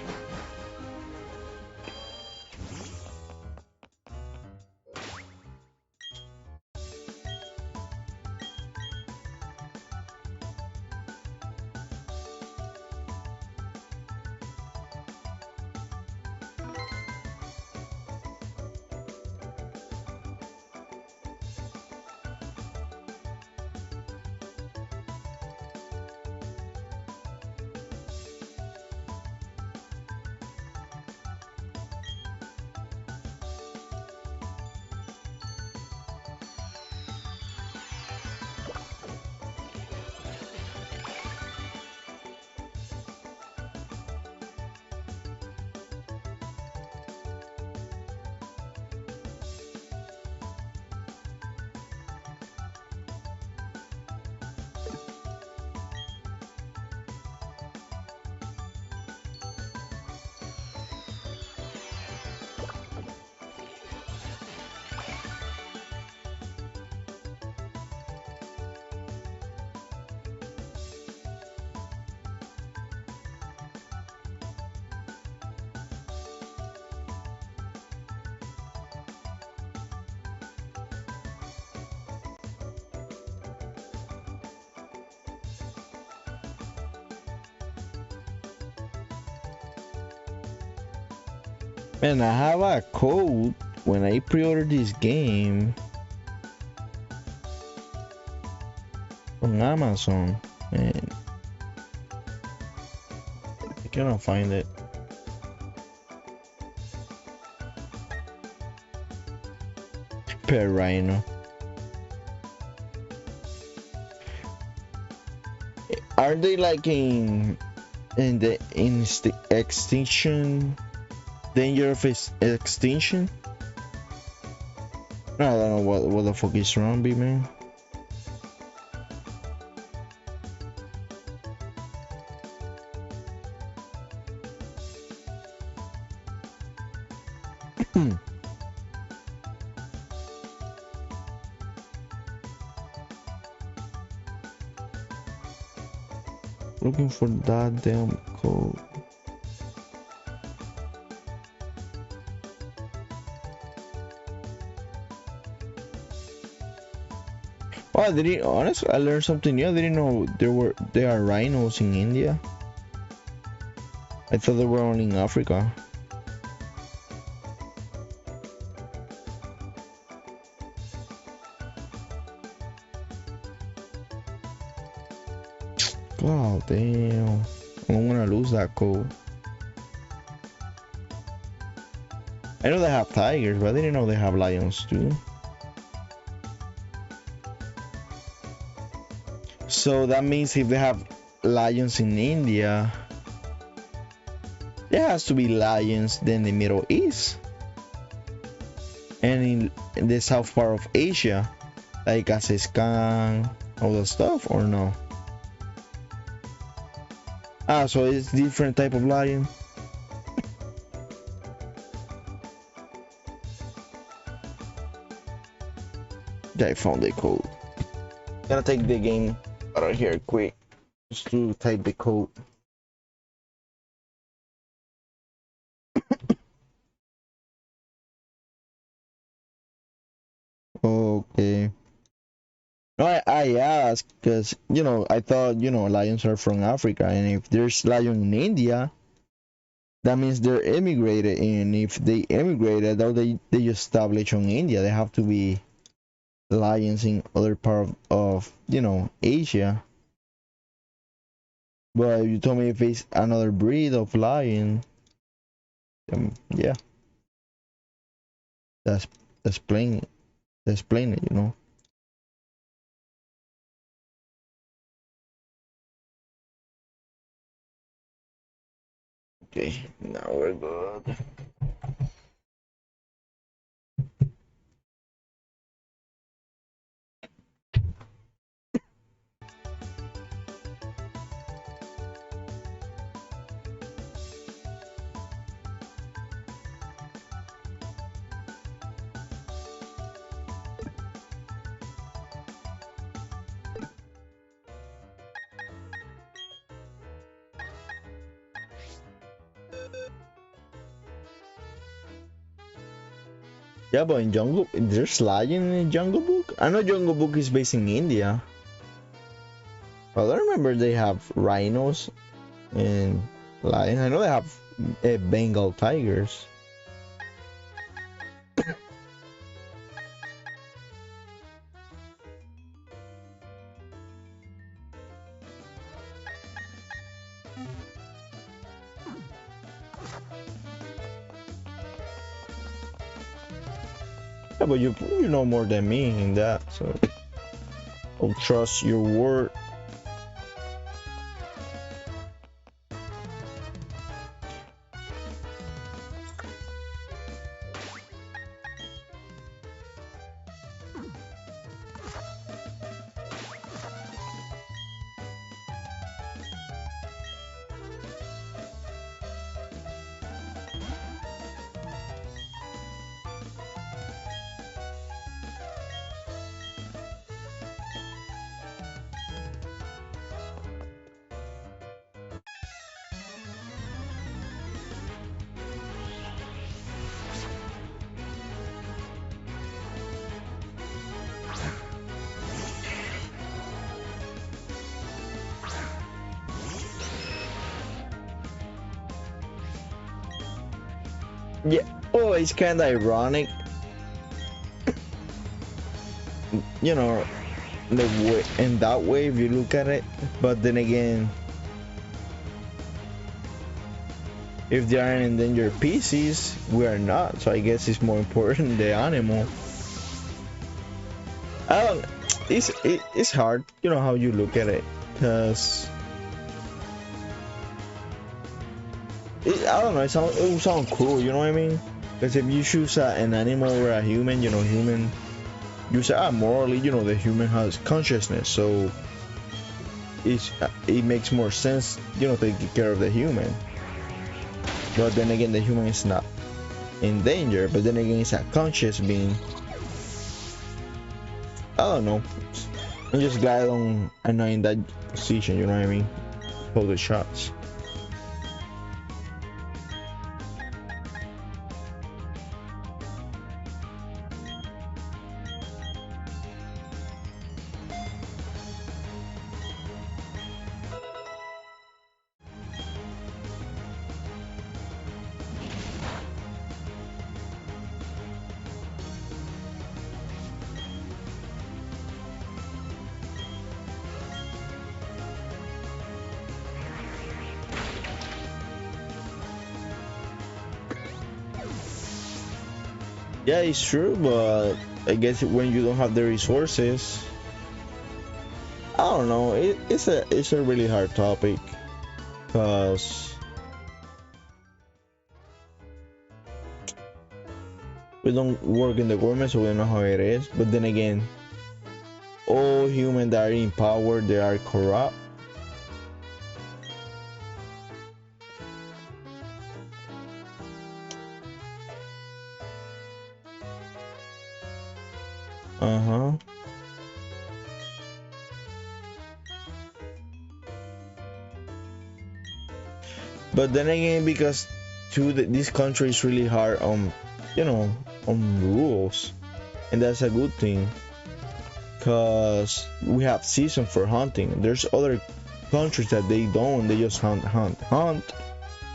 Man, I have a code when I pre-ordered this game on Amazon, and I cannot find it. Per Rhino. Are they like in the extinction, danger of extinction? I don't know what the fuck is wrong, B man. Looking for that damn code. Oh, I didn't. Honestly, I learned something new. I didn't know there are rhinos in India. I thought they were only in Africa. God damn! I don't wanna lose that code. I know they have tigers, but I didn't know they have lions too. So that means if they have lions in India, there has to be lions then in the Middle East and in the south part of Asia, like Kazakhstan, all that stuff, or no? Ah, so it's different type of lion. I found the code. Gonna take the game out of here quick just to type the code. Okay. No, I asked because I thought lions are from Africa, and if there's lion in India, that means they're immigrated, and if they immigrated, though they established on India, they have to be lions in other part of Asia. But you told me if it's another breed of lion, yeah, that's plain. That's plain it. Okay, now we're good. Yeah, but in Jungle, there's lion in Jungle Book. I know Jungle Book is based in India, but I remember they have rhinos and lions. I know they have Bengal tigers. Yeah, but you know more than me in that, so I'll trust your word. Yeah. Oh, it's kind of ironic, you know, the way in that way if you look at it. But then again, if they are an endangered species, we are not. So I guess it's more important the animal. I don't. It's hard, you know, how you look at it, cause I don't know. It would sound cool, you know what I mean? Because if you choose an animal or a human, you know, human, you say, morally, you know, the human has consciousness, so it makes more sense, you know, taking care of the human. But then again, the human is not in danger. But then again, it's a conscious being. I don't know. I'm just glad I'm not in that position, you know what I mean? Hold the shots. Yeah, it's true, but I guess when you don't have the resources, I don't know. It's a really hard topic, because we don't work in the government, so we don't know how it is. But then again, all humans that are in power, they are corrupt. Uh-huh. But then again, because this country is really hard on, you know, on rules, and that's a good thing, because we have season for hunting. There's other countries that they don't. They just hunt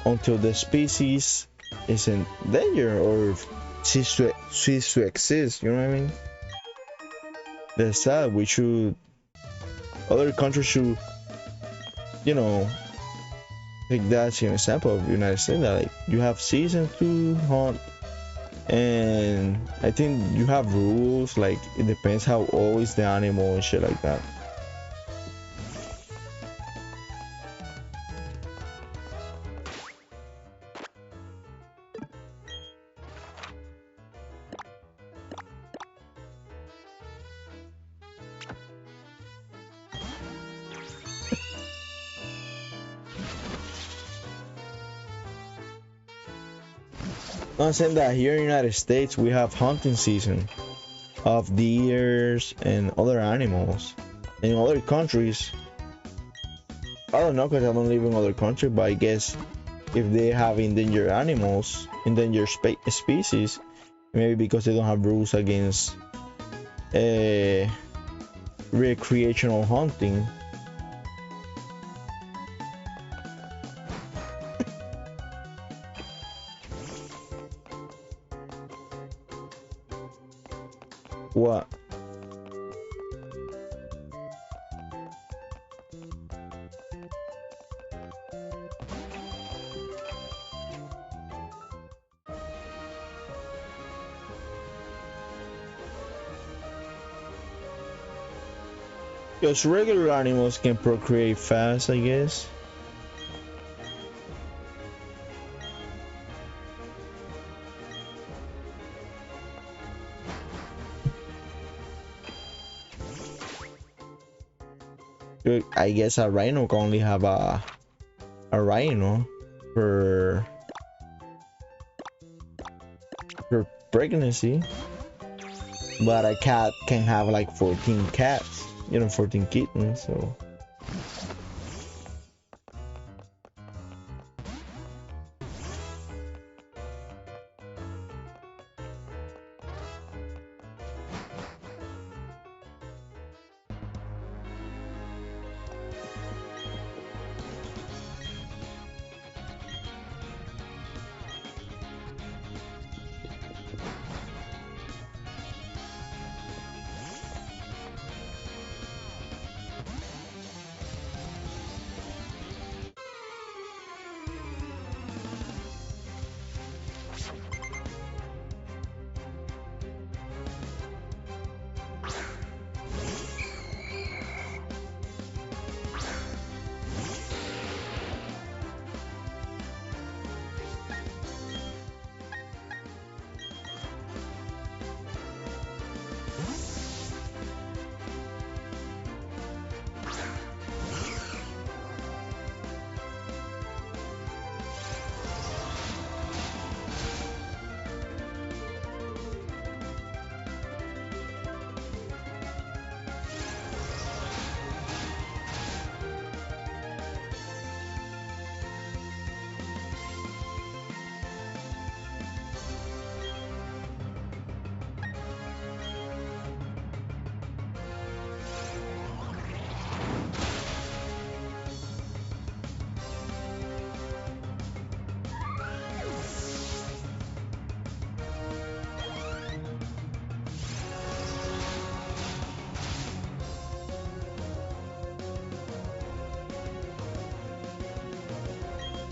until the species is in danger or cease to exist. You know what I mean? That's sad. We should. Other countries should, you know, take that as an example of United States. That like you have season to hunt, and I think you have rules. Like it depends how old is the animal and shit like that. I'm saying that here in the United States we have hunting season of deers and other animals. In other countries, I don't know because I don't live in other countries, but I guess if they have endangered animals, endangered species, maybe because they don't have rules against uh, recreational hunting. What? Because regular animals can procreate fast, I guess. I guess a rhino can only have a rhino per pregnancy, but a cat can have like 14 cats, you know, 14 kittens. So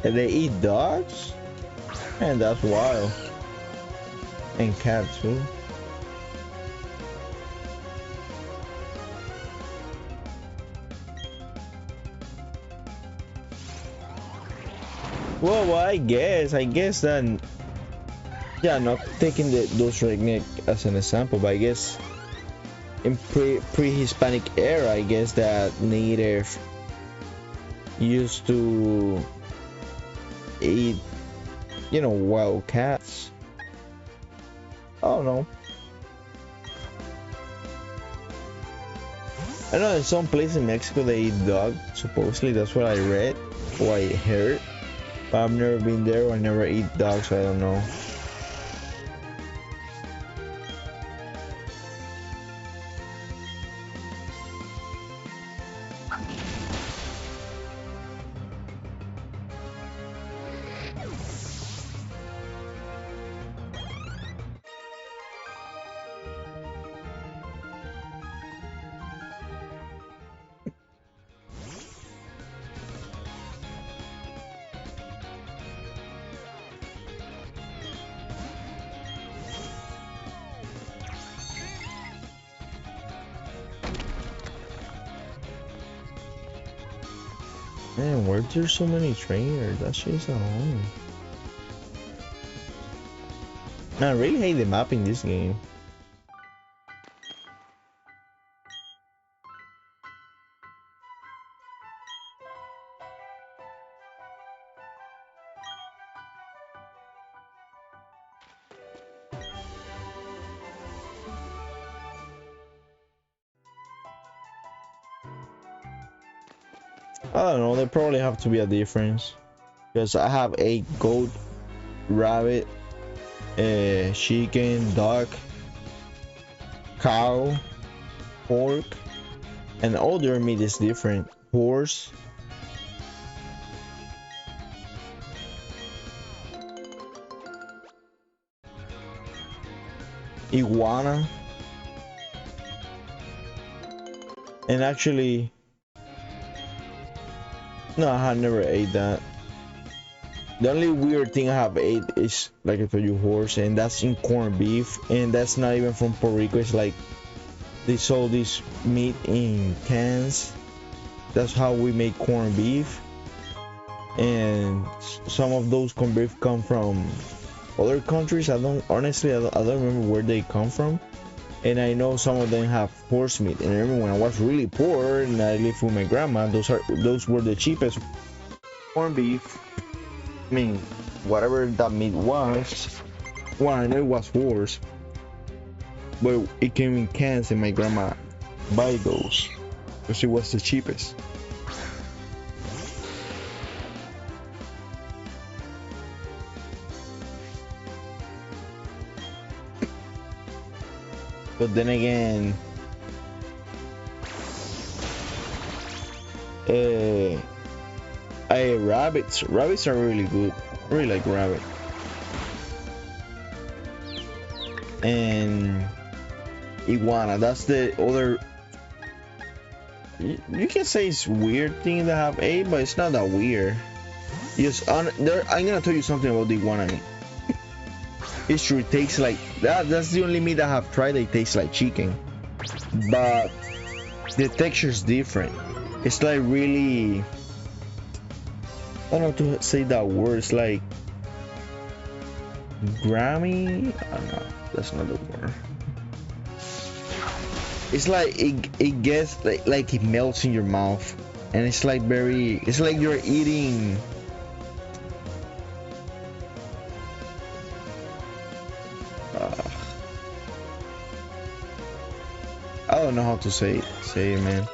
And they eat dogs? Man, that's wild. And cats too. Well, I guess that, yeah, not taking those redneck as an example, but I guess in pre-Hispanic era, I guess that native used to eat, wild cats. I don't know. I know in some places in Mexico they eat dog. Supposedly, that's what I read or I heard. But I've never been there or I never eat dogs, so I don't know. Man, why are there so many trainers? That shit's annoying. I really hate the map in this game. I don't know, there probably have to be a difference. Because I have a goat, rabbit, chicken, duck, cow, pork, and all their meat is different. Horse. Iguana. And actually, no, I have never ate that. The only weird thing I have ate is, like I told you, horse, and that's in corned beef, and that's not even from Puerto Rico. It's like they sold this meat in cans. That's how we make corned beef, and some of those corned beef come from other countries. I don't remember where they come from, and I know some of them have horse meat. And I remember when I was really poor and I lived with my grandma, those were the cheapest corned beef. I mean, whatever that meat was, well, I know it was horse, but it came in cans, and my grandma buy those because it was the cheapest. But then again, rabbits are really good. I really like rabbit. And iguana, that's the other, you can say it's weird thing that I have ate, but it's not that weird. I'm gonna tell you something about the iguana meat. It's true, it tastes like that's the only meat I have tried that tastes like chicken, but the texture is different. It's like really, I don't know how to say that word. It's like Grammy. I don't know. That's not the word. It's like it gets like it melts in your mouth, and it's like it's like you're eating. I don't know how to say it, man.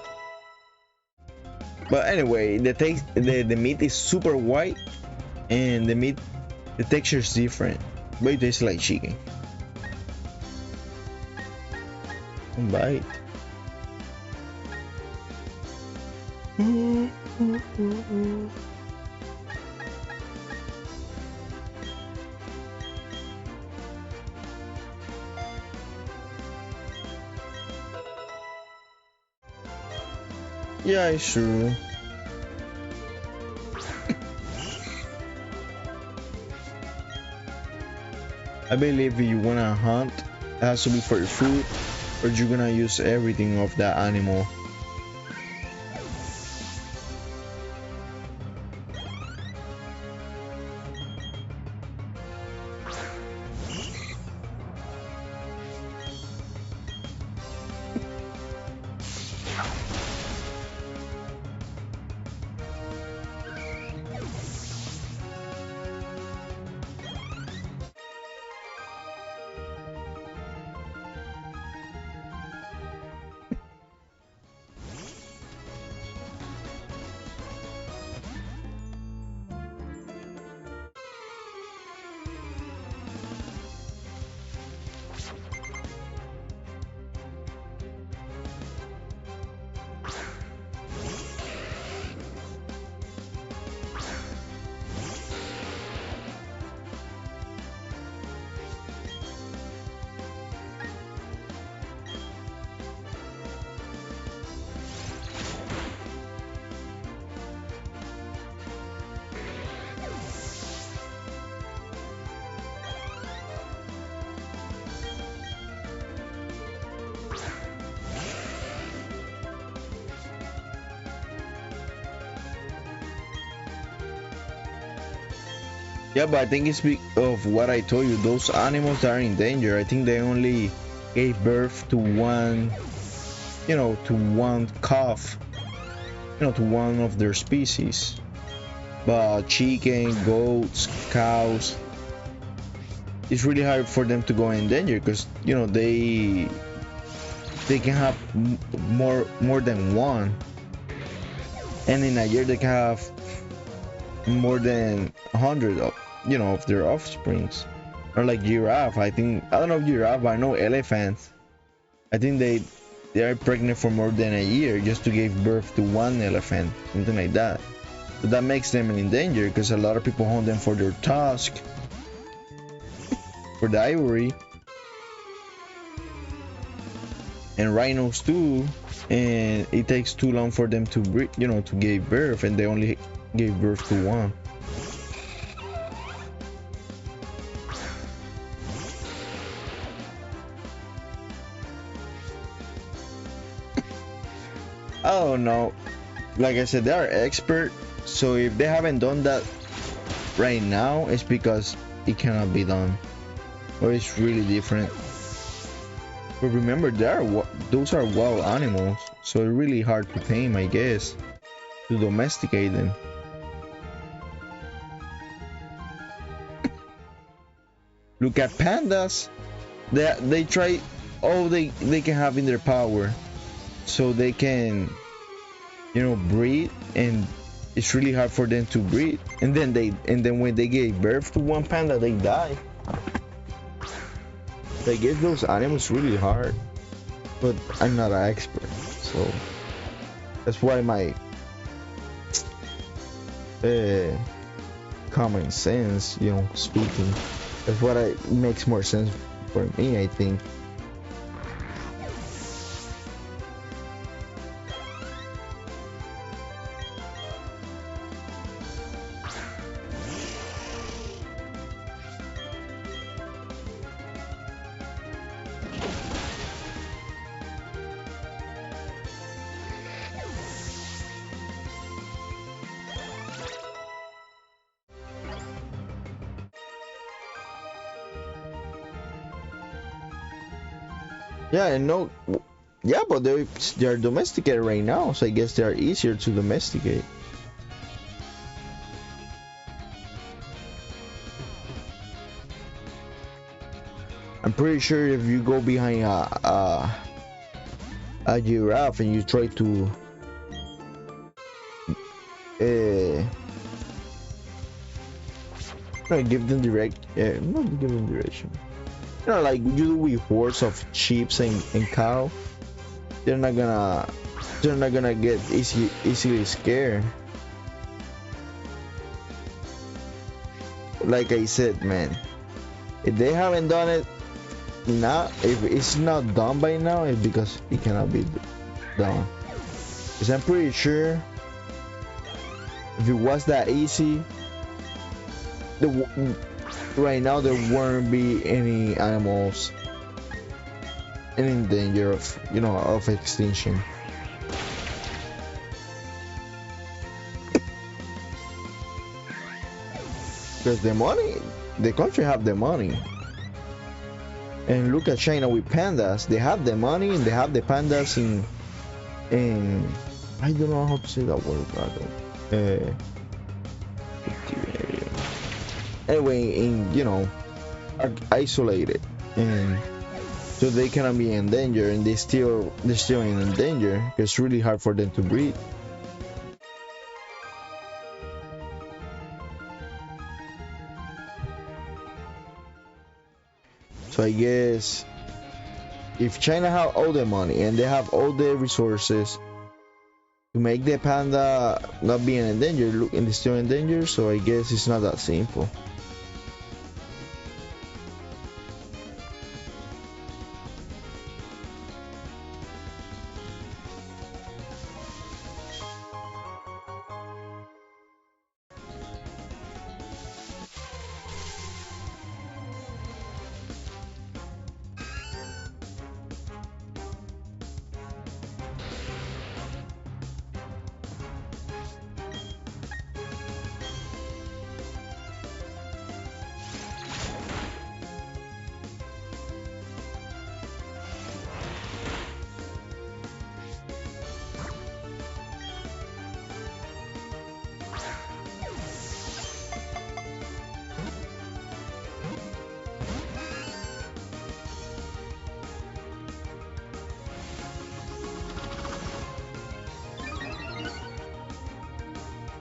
But anyway, the meat is super white, and the texture is different, but it tastes like chicken. One bite. Yeah, it's true. I believe if you wanna hunt, it has to be for your food, or you're gonna use everything of that animal. Yeah, but I think it's because of what I told you. Those animals that are in danger, I think they only gave birth to one, to one calf, to one of their species. But chicken, goats, cows, it's really hard for them to go in danger because they can have more than one, and in a year they can have more than 100 of their offsprings. Or like giraffe, I don't know giraffe, but I know elephants. I think they are pregnant for more than a year just to give birth to one elephant, something like that. But that makes them in danger because a lot of people hunt them for their tusk, for the ivory, and rhinos too. And it takes too long for them to to give birth, and they only gave birth to one. I don't know. Like I said, they are expert. So if they haven't done that right now, it's because it cannot be done, or it's really different. But remember, those are wild animals, so it's really hard to tame, I guess, to domesticate them. Look at pandas. They try all they can have in their power, so they can breed, and it's really hard for them to breed. And then when they gave birth to one panda, they die. I guess those animals really hard, but I'm not an expert, so that's why my common sense, speaking, that's what makes more sense for me, I think. Yeah, I know. Yeah, but they're domesticated right now, so I guess they are easier to domesticate. I'm pretty sure if you go behind a giraffe and you try to give them not give them direction. Like you do with horse of sheep and cow, they're not gonna get easily scared. Like I said, man, if they haven't done it now, if it's not done by now, it's because it cannot be done. Because I'm pretty sure if it was that easy, right now there won't be any animals in danger of, you know, of extinction. Because the money, the country have the money. And look at China with pandas. They have the money and they have the pandas in I don't know how to say that word, brother. Anyway, in, you know, isolated, and so they cannot be in danger, and they're still in danger. It's really hard for them to breathe. So I guess if China have all the money and they have all the resources to make the panda not being in danger, look, and they're still in danger, so I guess it's not that simple.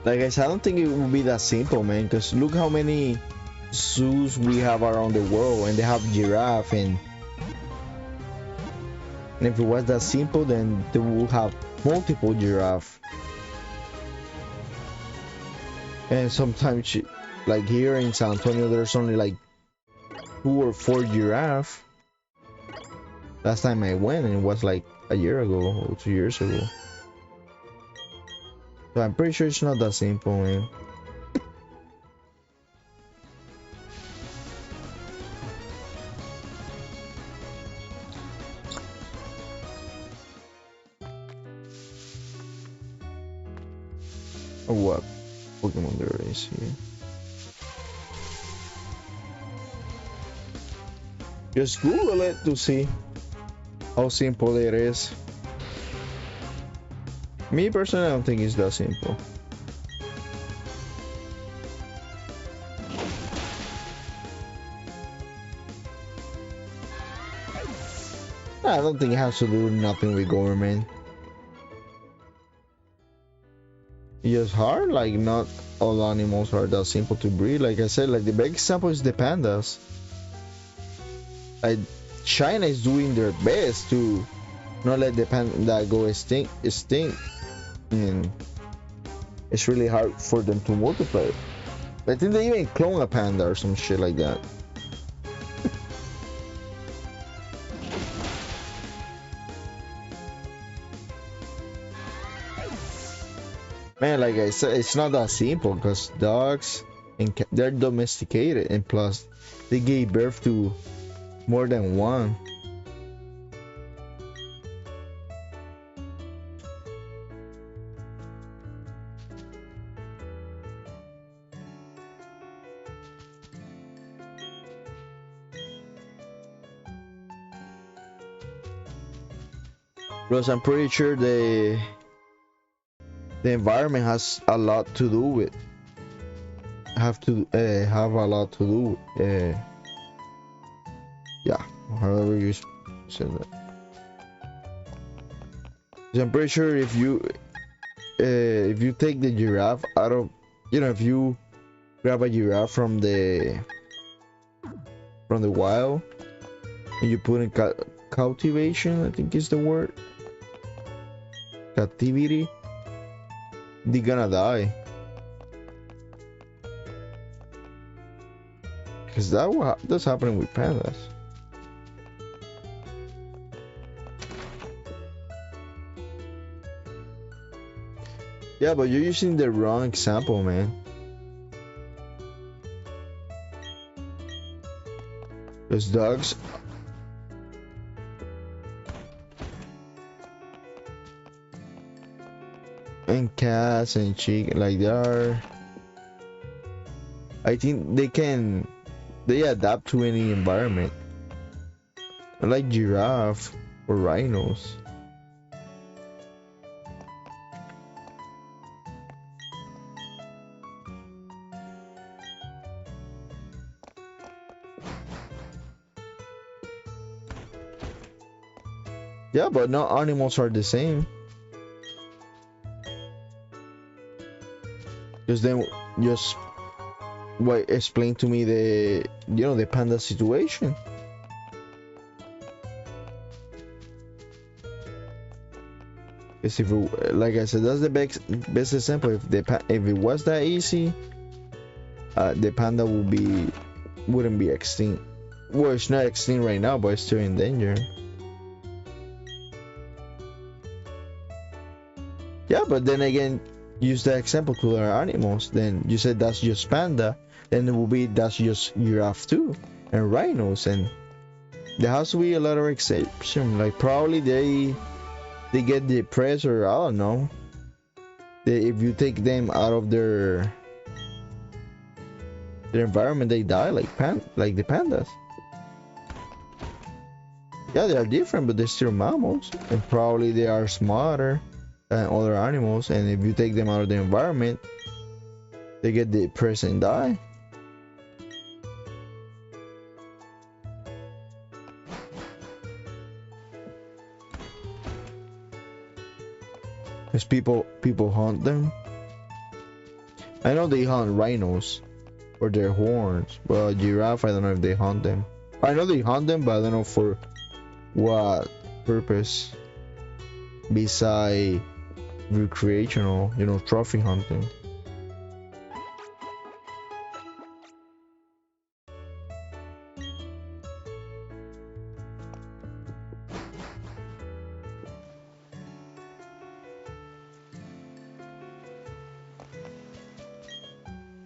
Like I said, I don't think it will be that simple, man, because look how many zoos we have around the world, and they have giraffe, and if it was that simple, then they will have multiple giraffe. And sometimes, like here in San Antonio, there's only like 2 or 4 giraffe. Last time I went, and it was like a year ago or 2 years ago. So I'm pretty sure it's not that simple, man. Or what Pokemon there is here? Just Google it to see how simple it is. Me personally, I don't think it's that simple. I don't think it has to do nothing with government. It's just hard, like not all animals are that simple to breed. Like I said, like the big example is the pandas. Like China is doing their best to not let the panda go extinct. And it's really hard for them to multiply. I think they even clone a panda or some shit like that. Man, like I said, it's not that simple because dogs and they're domesticated, and plus they gave birth to more than one. Plus, I'm pretty sure the environment has a lot to do with have a lot to do yeah, however you say that. So I'm pretty sure if you take the giraffe out of, you know, if you grab a giraffe from the wild and you put in cultivation, I think is the word, captivity, they're gonna die. Because that's happening with pandas. Yeah, but you're using the wrong example, man. Because dogs and cats and chicken, like, I think they adapt to any environment, like giraffe or rhinos. Yeah, but not animals are the same. Just then, just explain to me the panda situation. Because if it, like I said, that's the best example. If it was that easy, the panda wouldn't be extinct. Well, it's not extinct right now, but it's still in danger. Yeah, but then again, use the example to other animals. Then you said that's just panda, then it will be that's just giraffe too, and rhinos, and there has to be a lot of exception. Like probably they get depressed, or I don't know. If you take them out of their environment, they die like the pandas. Yeah, they are different, but they're still mammals, and probably they are smarter than other animals. And if you take them out of the environment, they get depressed and die. Because people hunt them. I know they hunt rhinos for their horns, but giraffe, I don't know if they hunt them. I know they hunt them, but I don't know for what purpose beside recreational, trophy hunting.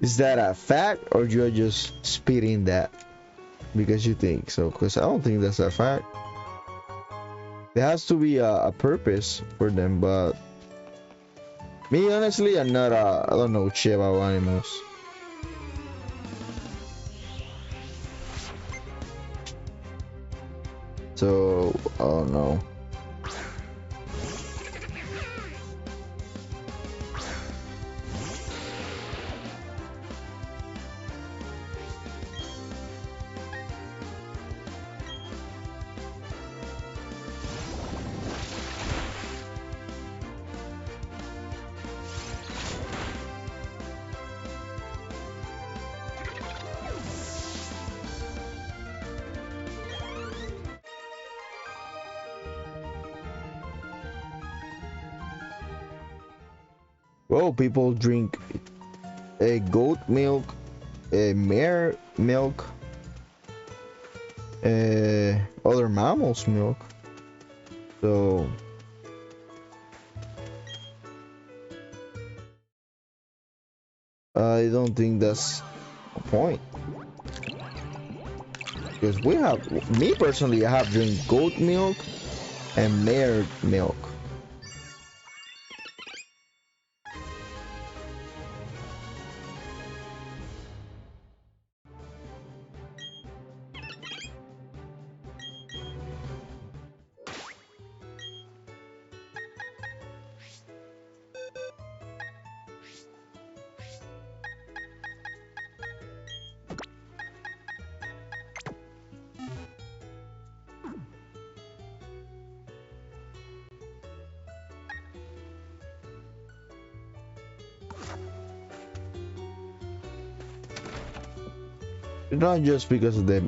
Is that a fact, or you're just spitting that because you think so? Because I don't think that's a fact. There has to be a purpose for them, but me, honestly, I don't know shit about animals. So, I don't know. Well, people drink goat milk, mare milk, other mammals' milk. So I don't think that's a point. Because me personally, I have drink goat milk and mare milk. Not just because of the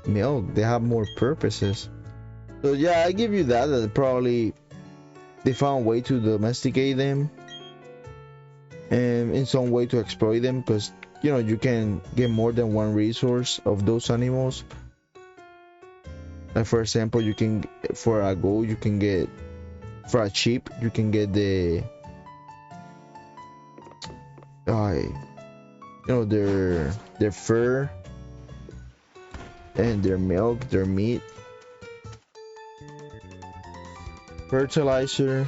milk, they have more purposes. So yeah, I give you that probably they found a way to domesticate them and in some way to exploit them, because you can get more than one resource of those animals. Like for example, you can, for a goat, you can get, for a sheep, you can get the their fur. and their milk, their meat, fertilizer,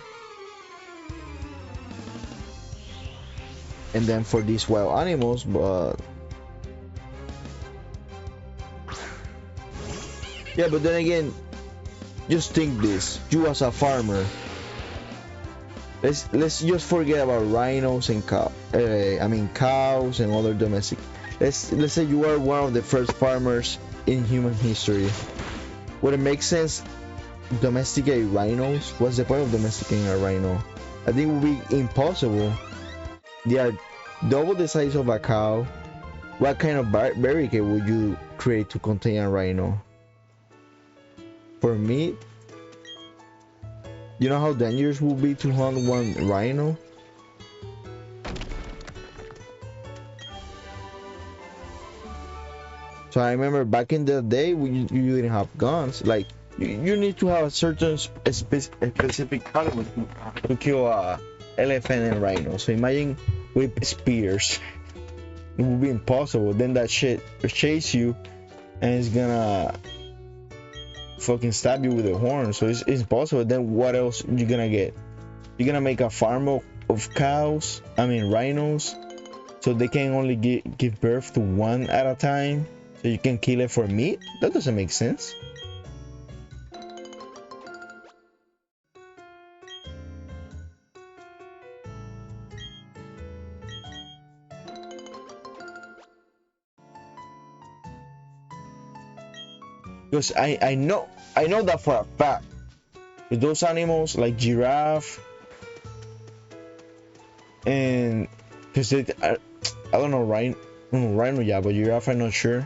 and then for these wild animals. But yeah, but then again, just think this: you as a farmer, let's just forget about rhinos and cows and other domestic. Let's say you are one of the first farmers in human history. Would it make sense domesticate rhinos? What's the point of domesticating a rhino? I think it would be impossible. They are double the size of a cow. What kind of barricade would you create to contain a rhino? For meat? You know how dangerous it would be to hunt one rhino? So I remember back in the day, you didn't have guns. Like, you need to have a certain specific caliber to kill a elephant and rhino. So imagine with spears. It would be impossible. Then that shit will chase you and it's gonna fucking stab you with a horn. So it's impossible. Then what else you gonna get? You're gonna make a farm of rhinos, so they can only give birth to one at a time, so you can kill it for meat? That doesn't make sense. Because I know that for a fact. With those animals like giraffe and because I don't know rhino, yeah, but giraffe I'm not sure,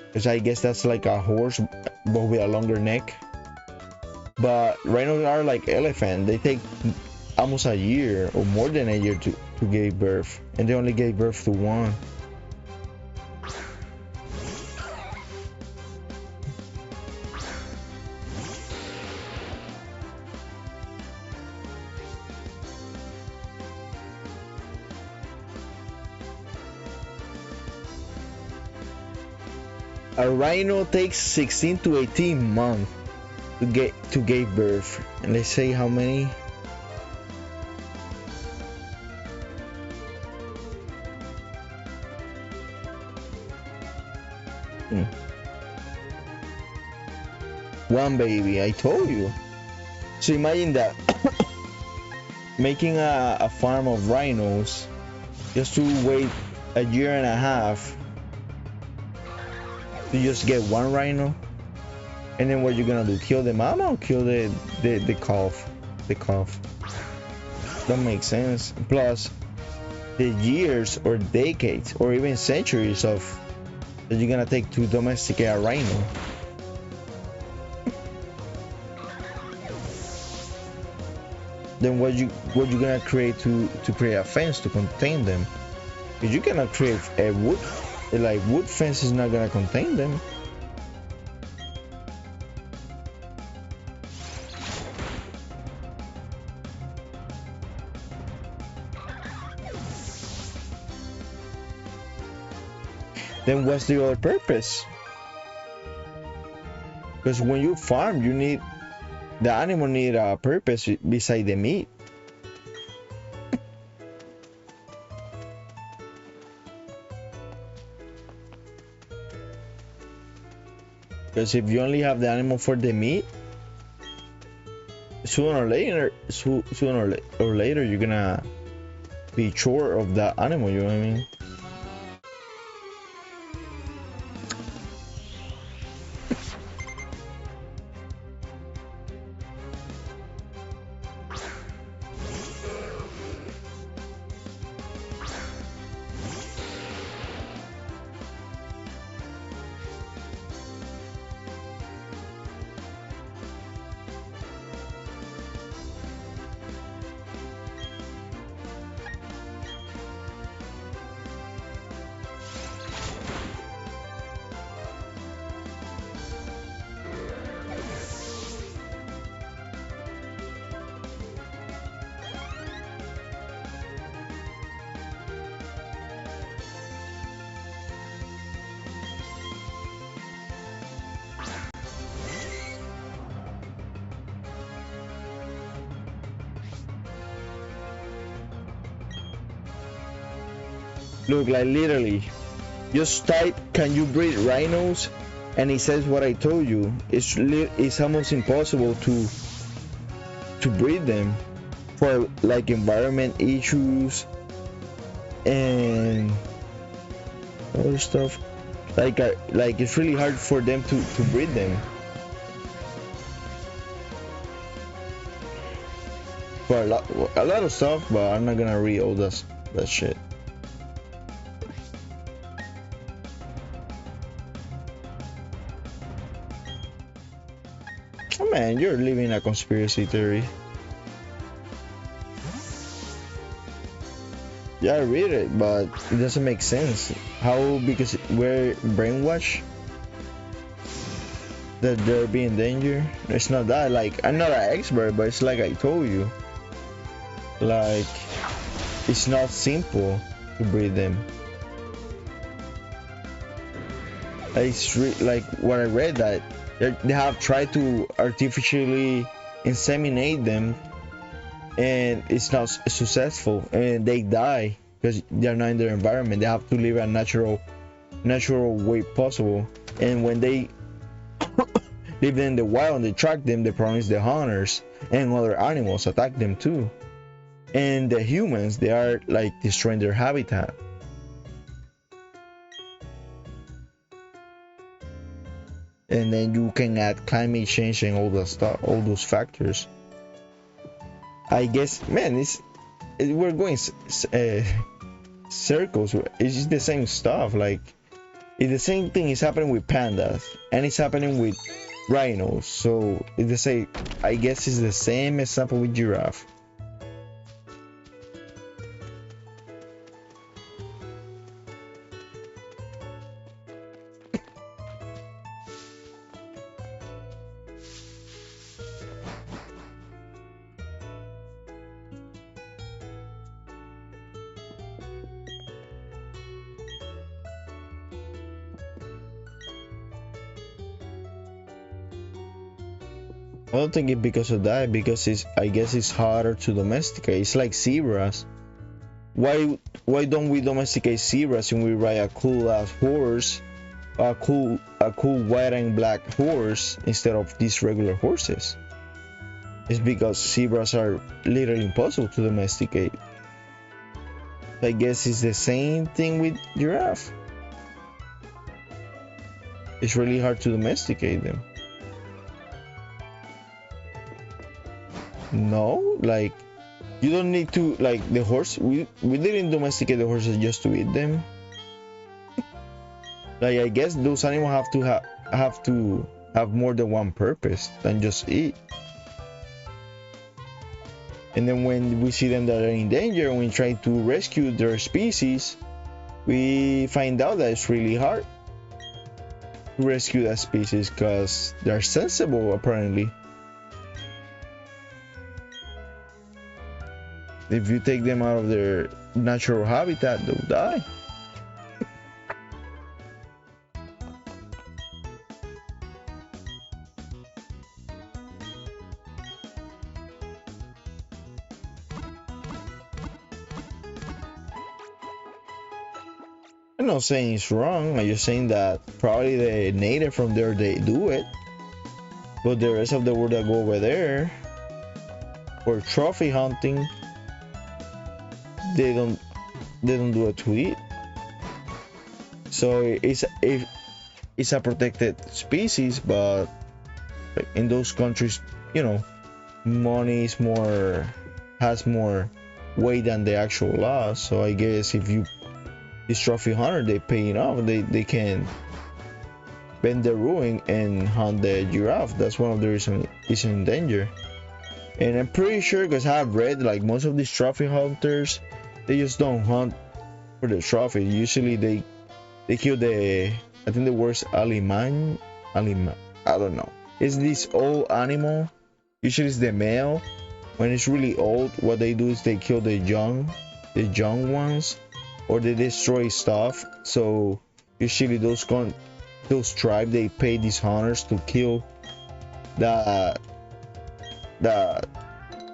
because I guess that's like a horse but with a longer neck. But rhinos are like elephant. They take almost a year or more than a year to give birth, and they only gave birth to one. A rhino takes 16 to 18 months to give birth. And let's say how many? One baby, I told you. So imagine that. Making a farm of rhinos just to wait a year and a half to just get one rhino, and then what you gonna do? Kill the mama or kill the calf? The calf. Don't make sense. Plus, the years or decades or even centuries of that you're gonna take to domesticate a rhino. Then what you gonna create to create a fence to contain them? Because you cannot create a wood fence is not gonna contain them. Then what's the other purpose? Because when you farm, the animal need a purpose beside the meat. Because if you only have the animal for the meat, sooner or later you're gonna be short of that animal. You know what I mean? Look, like literally, just type, "Can you breed rhinos?" and it says what I told you. It's almost impossible to breed them for like environment issues and other stuff. Like it's really hard for them to breed them. For a lot of stuff, but I'm not gonna read all that shit. Oh man, you're living a conspiracy theory. Yeah, I read it, but it doesn't make sense. How? Because we're brainwashed that they're being in danger. It's not that. Like, I'm not an expert, but it's like I told you. Like, it's not simple to breed them. It's like what I read, that they have tried to artificially inseminate them, and it's not successful, and they die because they're not in their environment. They have to live a natural way possible, and when they live in the wild, they track them. The problem is the hunters and other animals attack them too, and the humans, they are like destroying their habitat. And then you can add climate change and all that stuff, all those factors. I guess, man, we're going circles. It's just the same stuff. Like, it's the same thing is happening with pandas, and it's happening with rhinos. So it's the same. I guess it's the same example with giraffe. I don't think it's because of that, because I guess it's harder to domesticate. It's like zebras. Why don't we domesticate zebras and we ride a cool ass horse, a cool white and black horse instead of these regular horses? It's because zebras are literally impossible to domesticate. I guess it's the same thing with giraffe. It's really hard to domesticate them. No, like, you don't need to, like, the horse. We didn't domesticate the horses just to eat them. Like, I guess those animals have to have more than one purpose than just eat. And then when we see them that are in danger and we try to rescue their species, we find out that it's really hard to rescue that species because they're sensible apparently. If you take them out of their natural habitat, they'll die. I'm not saying it's wrong. I'm just saying that probably the native from there, they do it, but the rest of the world that go over there for trophy hunting, they don't do it to eat. So it's a protected species, but in those countries, you know, money has more weight than the actual law. So I guess if you this trophy hunter, they pay enough, they can bend the ruling and hunt the giraffe. That's one of the reasons it's in danger. And I'm pretty sure, because I've read, like, most of these trophy hunters, they just don't hunt for the trophy. Usually they kill I think the word's aliman, I don't know. It's this old animal. Usually it's the male. When it's really old, what they do is they kill the young ones, or they destroy stuff. So usually those tribes, they pay these hunters to kill the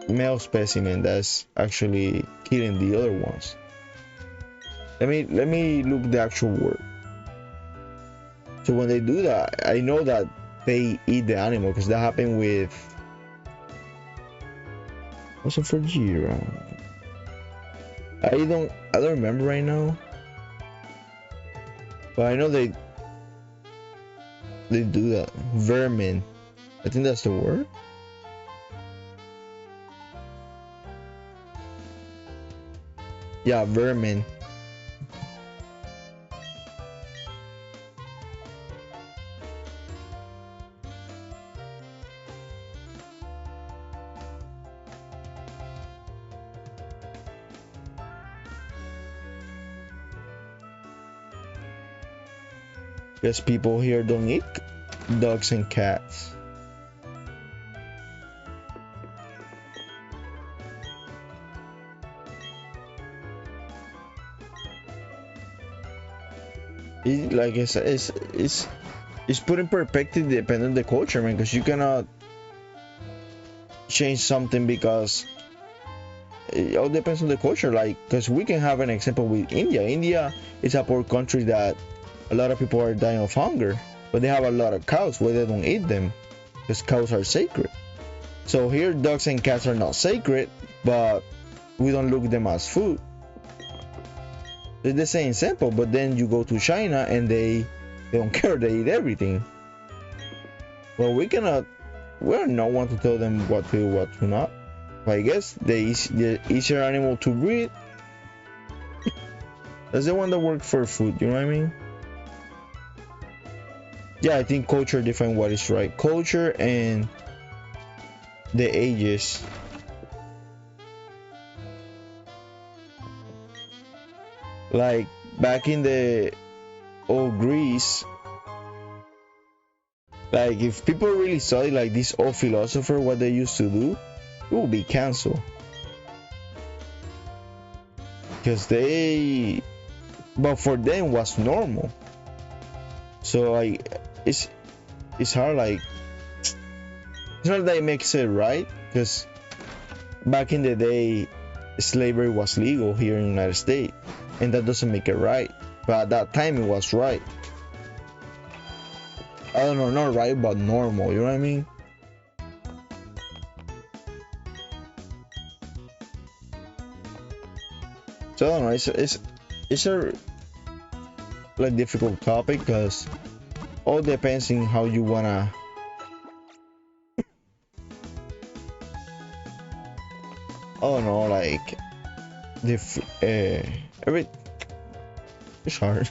male specimen that's actually killing the other ones. Let me look the actual word. So when they do that, I know that they eat the animal because that happened with what's it for Jira? I don't remember right now, but I know they do that. Vermin, I think that's the word. Yeah, vermin. Guess people here don't eat dogs and cats. Like I said, it's put in perspective depending on the culture, man. Because you cannot change something because it all depends on the culture. Like, because we can have an example with India. India is a poor country that a lot of people are dying of hunger, but they have a lot of cows where they don't eat them because cows are sacred. So here, dogs and cats are not sacred, but we don't look them as food. It's the same simple, but then you go to China and they don't care, they eat everything. Well, we're no one to tell them what to do, what to not. But I guess the easier animal to breed, that's the one that works for food, you know what I mean? Yeah, I think culture defines what is right. Culture and the ages. Like back in the old Greece, like if people really study like this old philosopher what they used to do, it would be canceled. Because but for them was normal. So it's hard, like it's not that it makes it right, because back in the day slavery was legal here in the United States, and that doesn't make it right, but at that time it was right. I don't know, not right, but normal, you know what I mean? So I don't know, it's a like difficult topic because all depends on how you wanna I don't know, like every it's hard.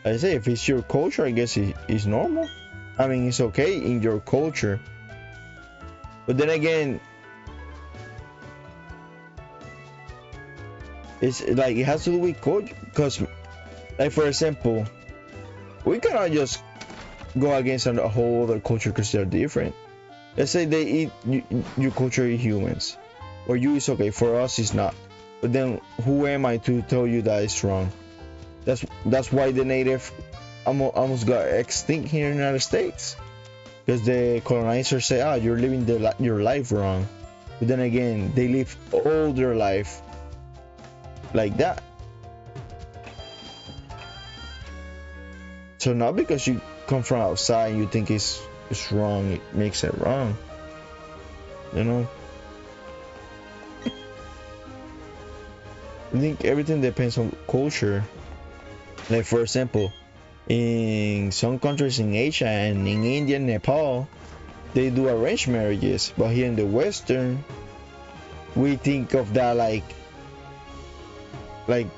I say if it's your culture, I guess it's normal. I mean, it's okay in your culture, but then again, it's like it has to do with culture. Because, like for example, we cannot just go against a whole other culture because they're different. Let's say they eat your culture eat humans, or you is okay, for us it's not. But then who am I to tell you that it's wrong? That's why the native almost got extinct here in the United States, because the colonizers say, you're living your life wrong. But then again, they live all their life like that. So not because you come from outside and you think it's wrong, it makes it wrong, you know. I think everything depends on culture. Like for example, in some countries in Asia and in India and Nepal, they do arranged marriages, but here in the Western, we think of that like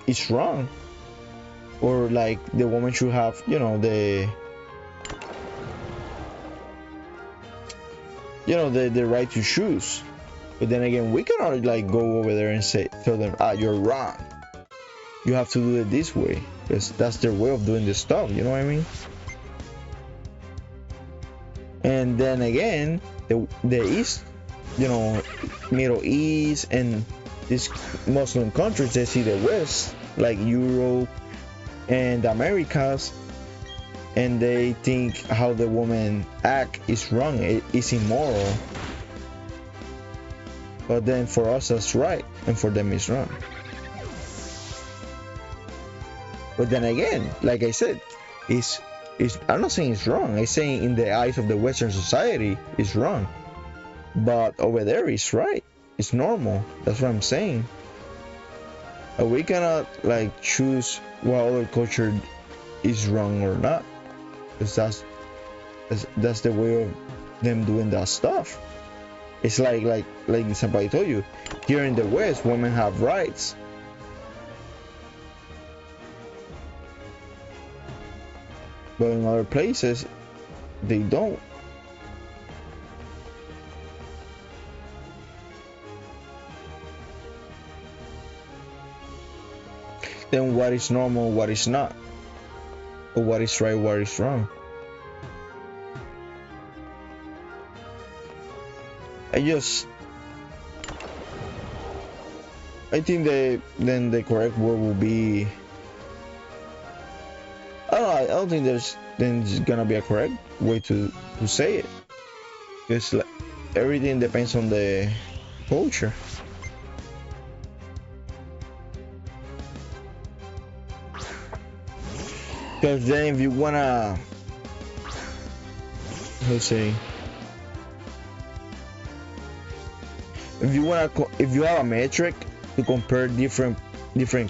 it's wrong, or like the woman should have, the right to choose. But then again, we cannot like go over there and tell them, you're wrong, you have to do it this way, because that's their way of doing this stuff, you know what I mean? And then again, the East, Middle East and these Muslim countries, they see the West, like Europe and Americas, and they think how the woman act is wrong, it's immoral. but then for us that's right and for them it's wrong. But then again, like I said, it's I'm not saying it's wrong. I'm saying in the eyes of the Western society it's wrong, but over there it's right. It's normal. That's what I'm saying. We cannot like choose what other culture is wrong or not, because that's the way of them doing that stuff. It's like somebody told you, here in the West women have rights, but in other places they don't. Then what is normal, what is not, or what is right, what is wrong? I think then the correct word will be, I don't think there's gonna be a correct way to say it, because like, everything depends on the culture. Because then if you wanna, let's say, if you have a metric to compare different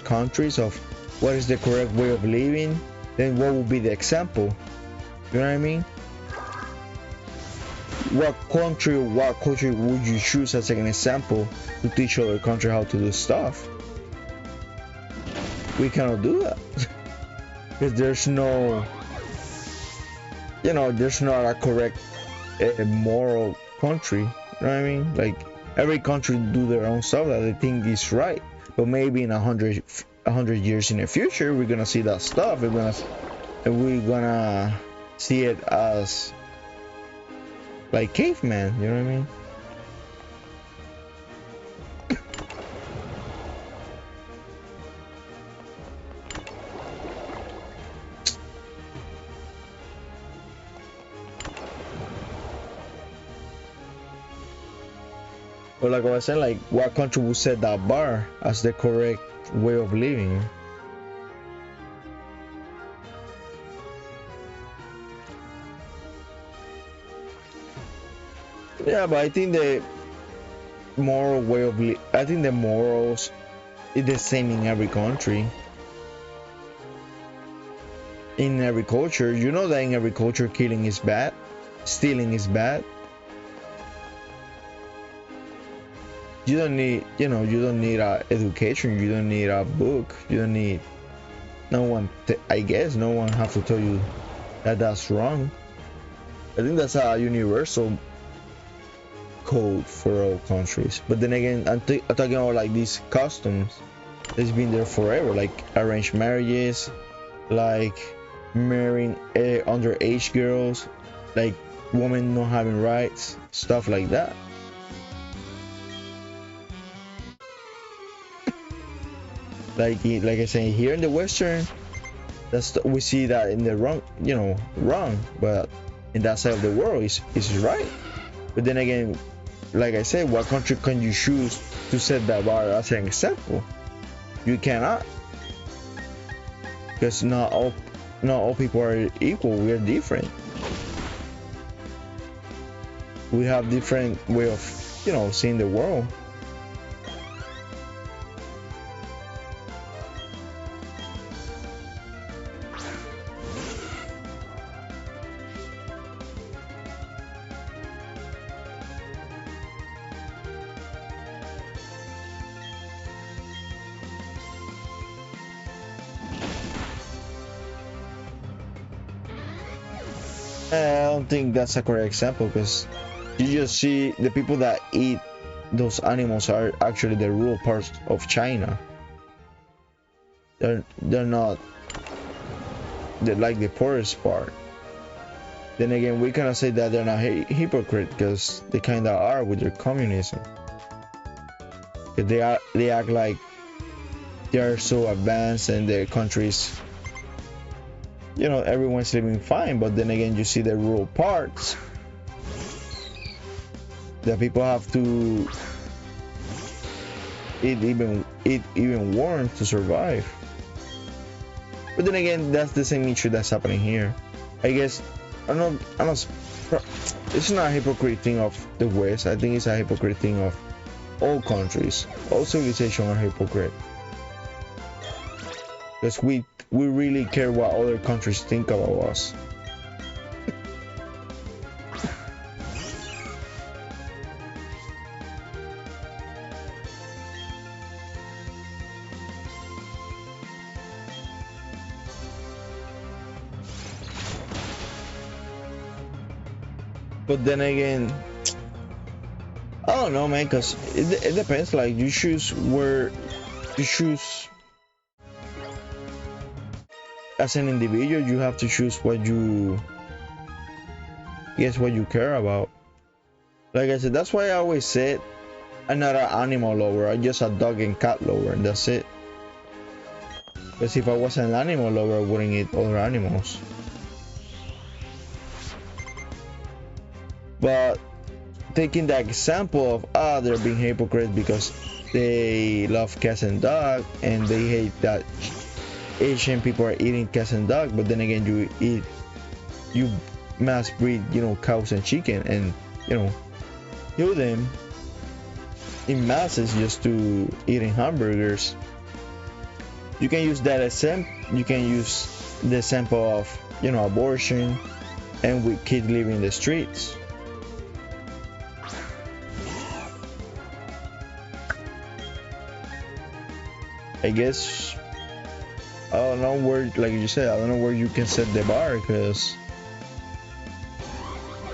countries of what is the correct way of living, then what would be the example? You know what I mean? What country or what culture would you choose as an example to teach other country how to do stuff? We cannot do that. Because there's no, there's not a correct moral country. You know what I mean? Like every country do their own stuff that they think is right, but maybe in 100 years in the future we're gonna see that stuff. We're gonna see it as like caveman. You know what I mean? But like I was saying, like what country would set that bar as the correct way of living? Yeah, but I think the moral way of I think the morals is the same in every country, in every culture. You know that in every culture killing is bad, stealing is bad. You don't need, you don't need a education. You don't need a book. You don't need no one. I guess no one have to tell you that that's wrong. I think that's a universal code for all countries. But then again, I'm talking about like these customs that's been there forever, like arranged marriages, like marrying underage girls, like women not having rights, stuff like that. Like I say, here in the Western, we see that in the wrong, wrong, but in that side of the world is right. But then again, like I said, what country can you choose to set that bar as an example? You cannot, because not all people are equal. We are different. We have different way of seeing the world. I don't think that's a correct example, because you just see the people that eat those animals are actually the rural parts of China. They're not like the poorest part. Then again, we cannot say that they're not hypocrite, because they kind of are with their communism. They act like they are so advanced and their countries, everyone's living fine. But then again, you see the rural parts, the people have to it even warrants to survive. But then again, that's the same issue that's happening here. I guess I'm not. It's not a hypocrite thing of the West. I think it's a hypocrite thing of all countries. All civilizations are hypocrite. Because we really care what other countries think about us. But then again, I don't know, man, because it depends. Like, you choose where you choose as an individual. You have to choose what you what you care about. Like I said, that's why I always said I'm not an animal lover. I'm just a dog and cat lover, and that's it. Because if I was an animal lover, I wouldn't eat other animals. But taking that example of they're being hypocrite because they love cats and dogs and they hate that Asian people are eating cats and dogs, but then again you mass breed, you know, cows and chicken, and you know, kill them in masses just to eating hamburgers. You can use that as you can use the example of, you know, abortion and with kids living in the streets. I guess I don't know where, like you said, I don't know where you can set the bar, because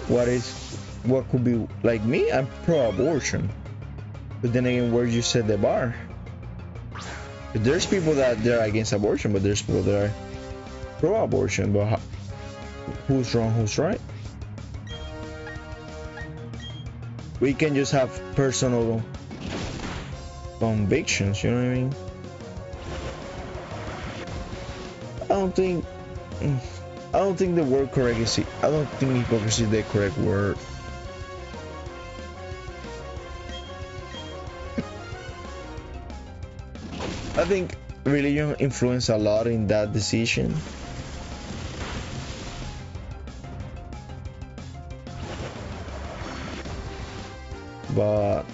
what could be, like me, I'm pro-abortion, but then again, where you set the bar? There's people that they're against abortion, but there's people that are pro-abortion. But who's wrong, who's right? We can just have personal convictions, you know what I mean? I don't think the word correctly. I don't think hypocrisy is the correct word. I think religion influenced a lot in that decision. But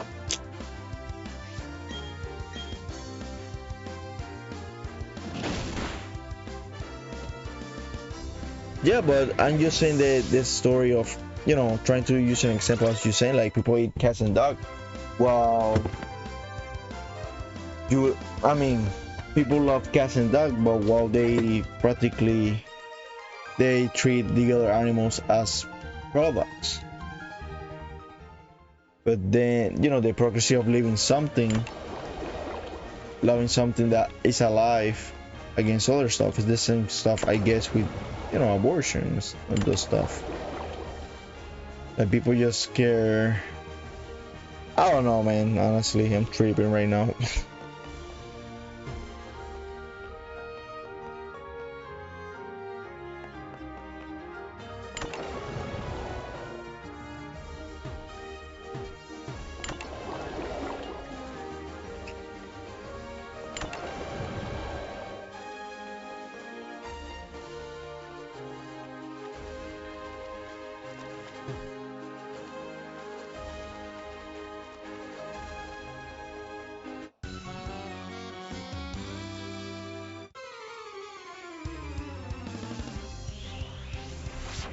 yeah, but I'm just saying that this story of, you know, trying to use an example as you saying, like people eat cats and dogs. Well, I mean, people love cats and dogs, but while they treat the other animals as products. But then, you know, the hypocrisy of loving something that is alive against other stuff is the same stuff, I guess, with, you know, abortions and those stuff. Like, people just care. I don't know, man. Honestly, I'm tripping right now.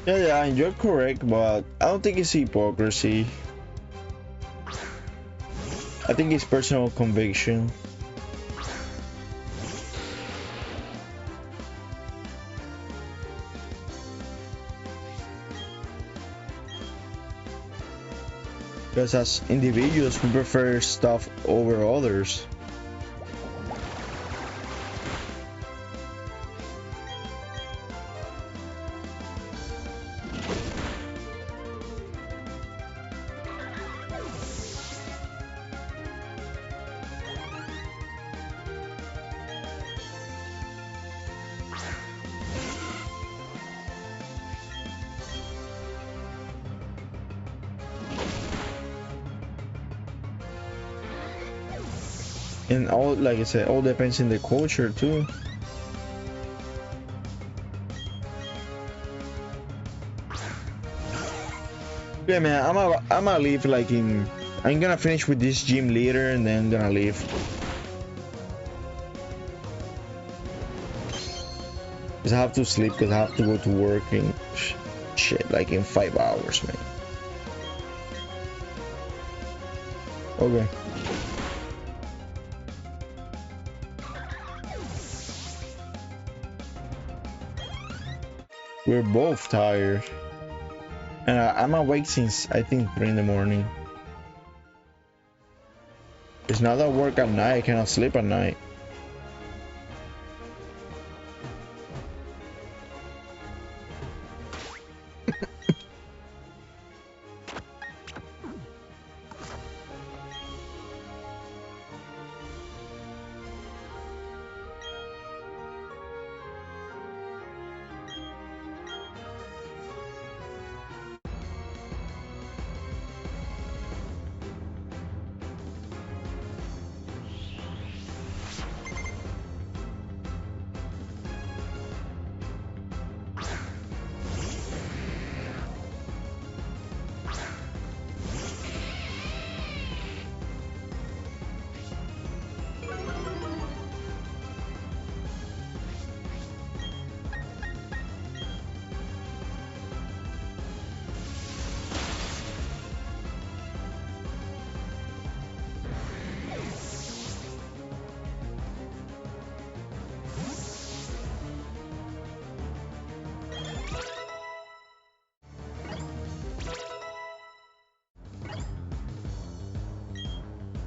Yeah, and you're correct, but I don't think it's hypocrisy. I think it's personal conviction. Because as individuals, we prefer stuff over others. And all, like I said, all depends in the culture too. Yeah, man, I'm gonna leave like in. I'm gonna finish with this gym later, and then I'm gonna leave. Cause I have to sleep, cause I have to go to work and shit, like in 5 hours, man. Okay. We're both tired. And I'm awake since I think 3 in the morning. It's not that I work at night, I cannot sleep at night.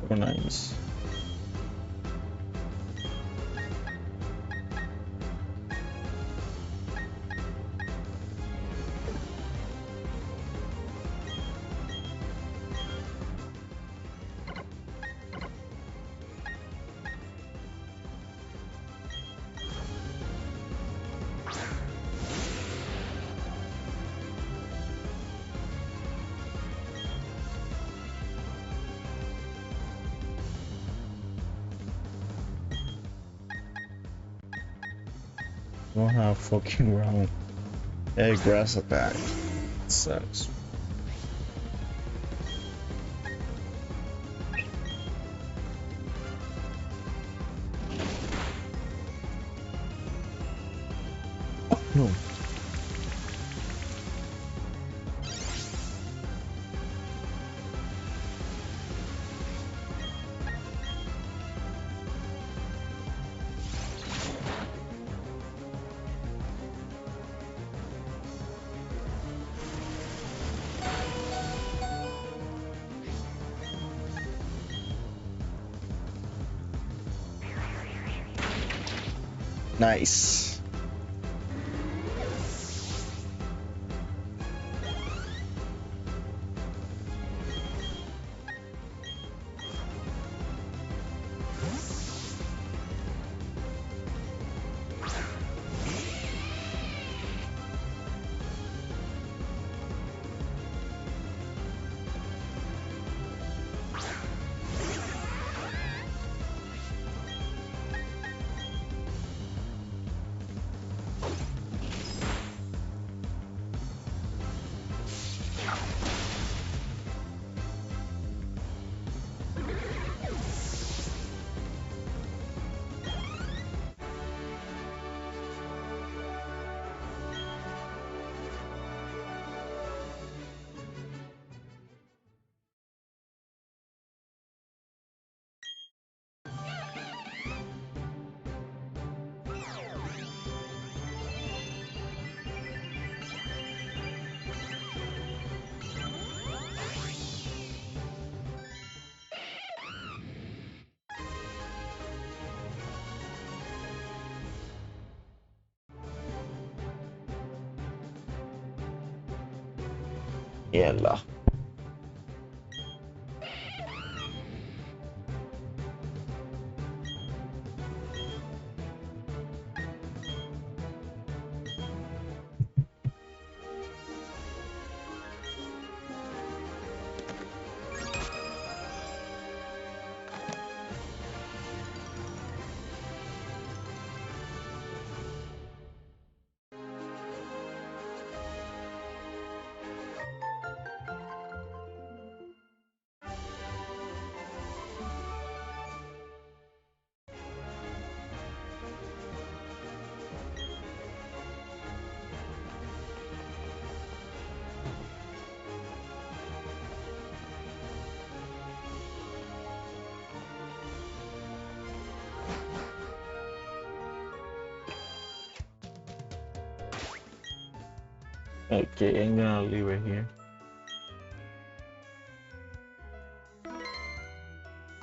Oh, nice. Don't have fucking round. Hey, grass attack. Sucks. No. Nice. Yalla. Okay, I'm gonna leave it here.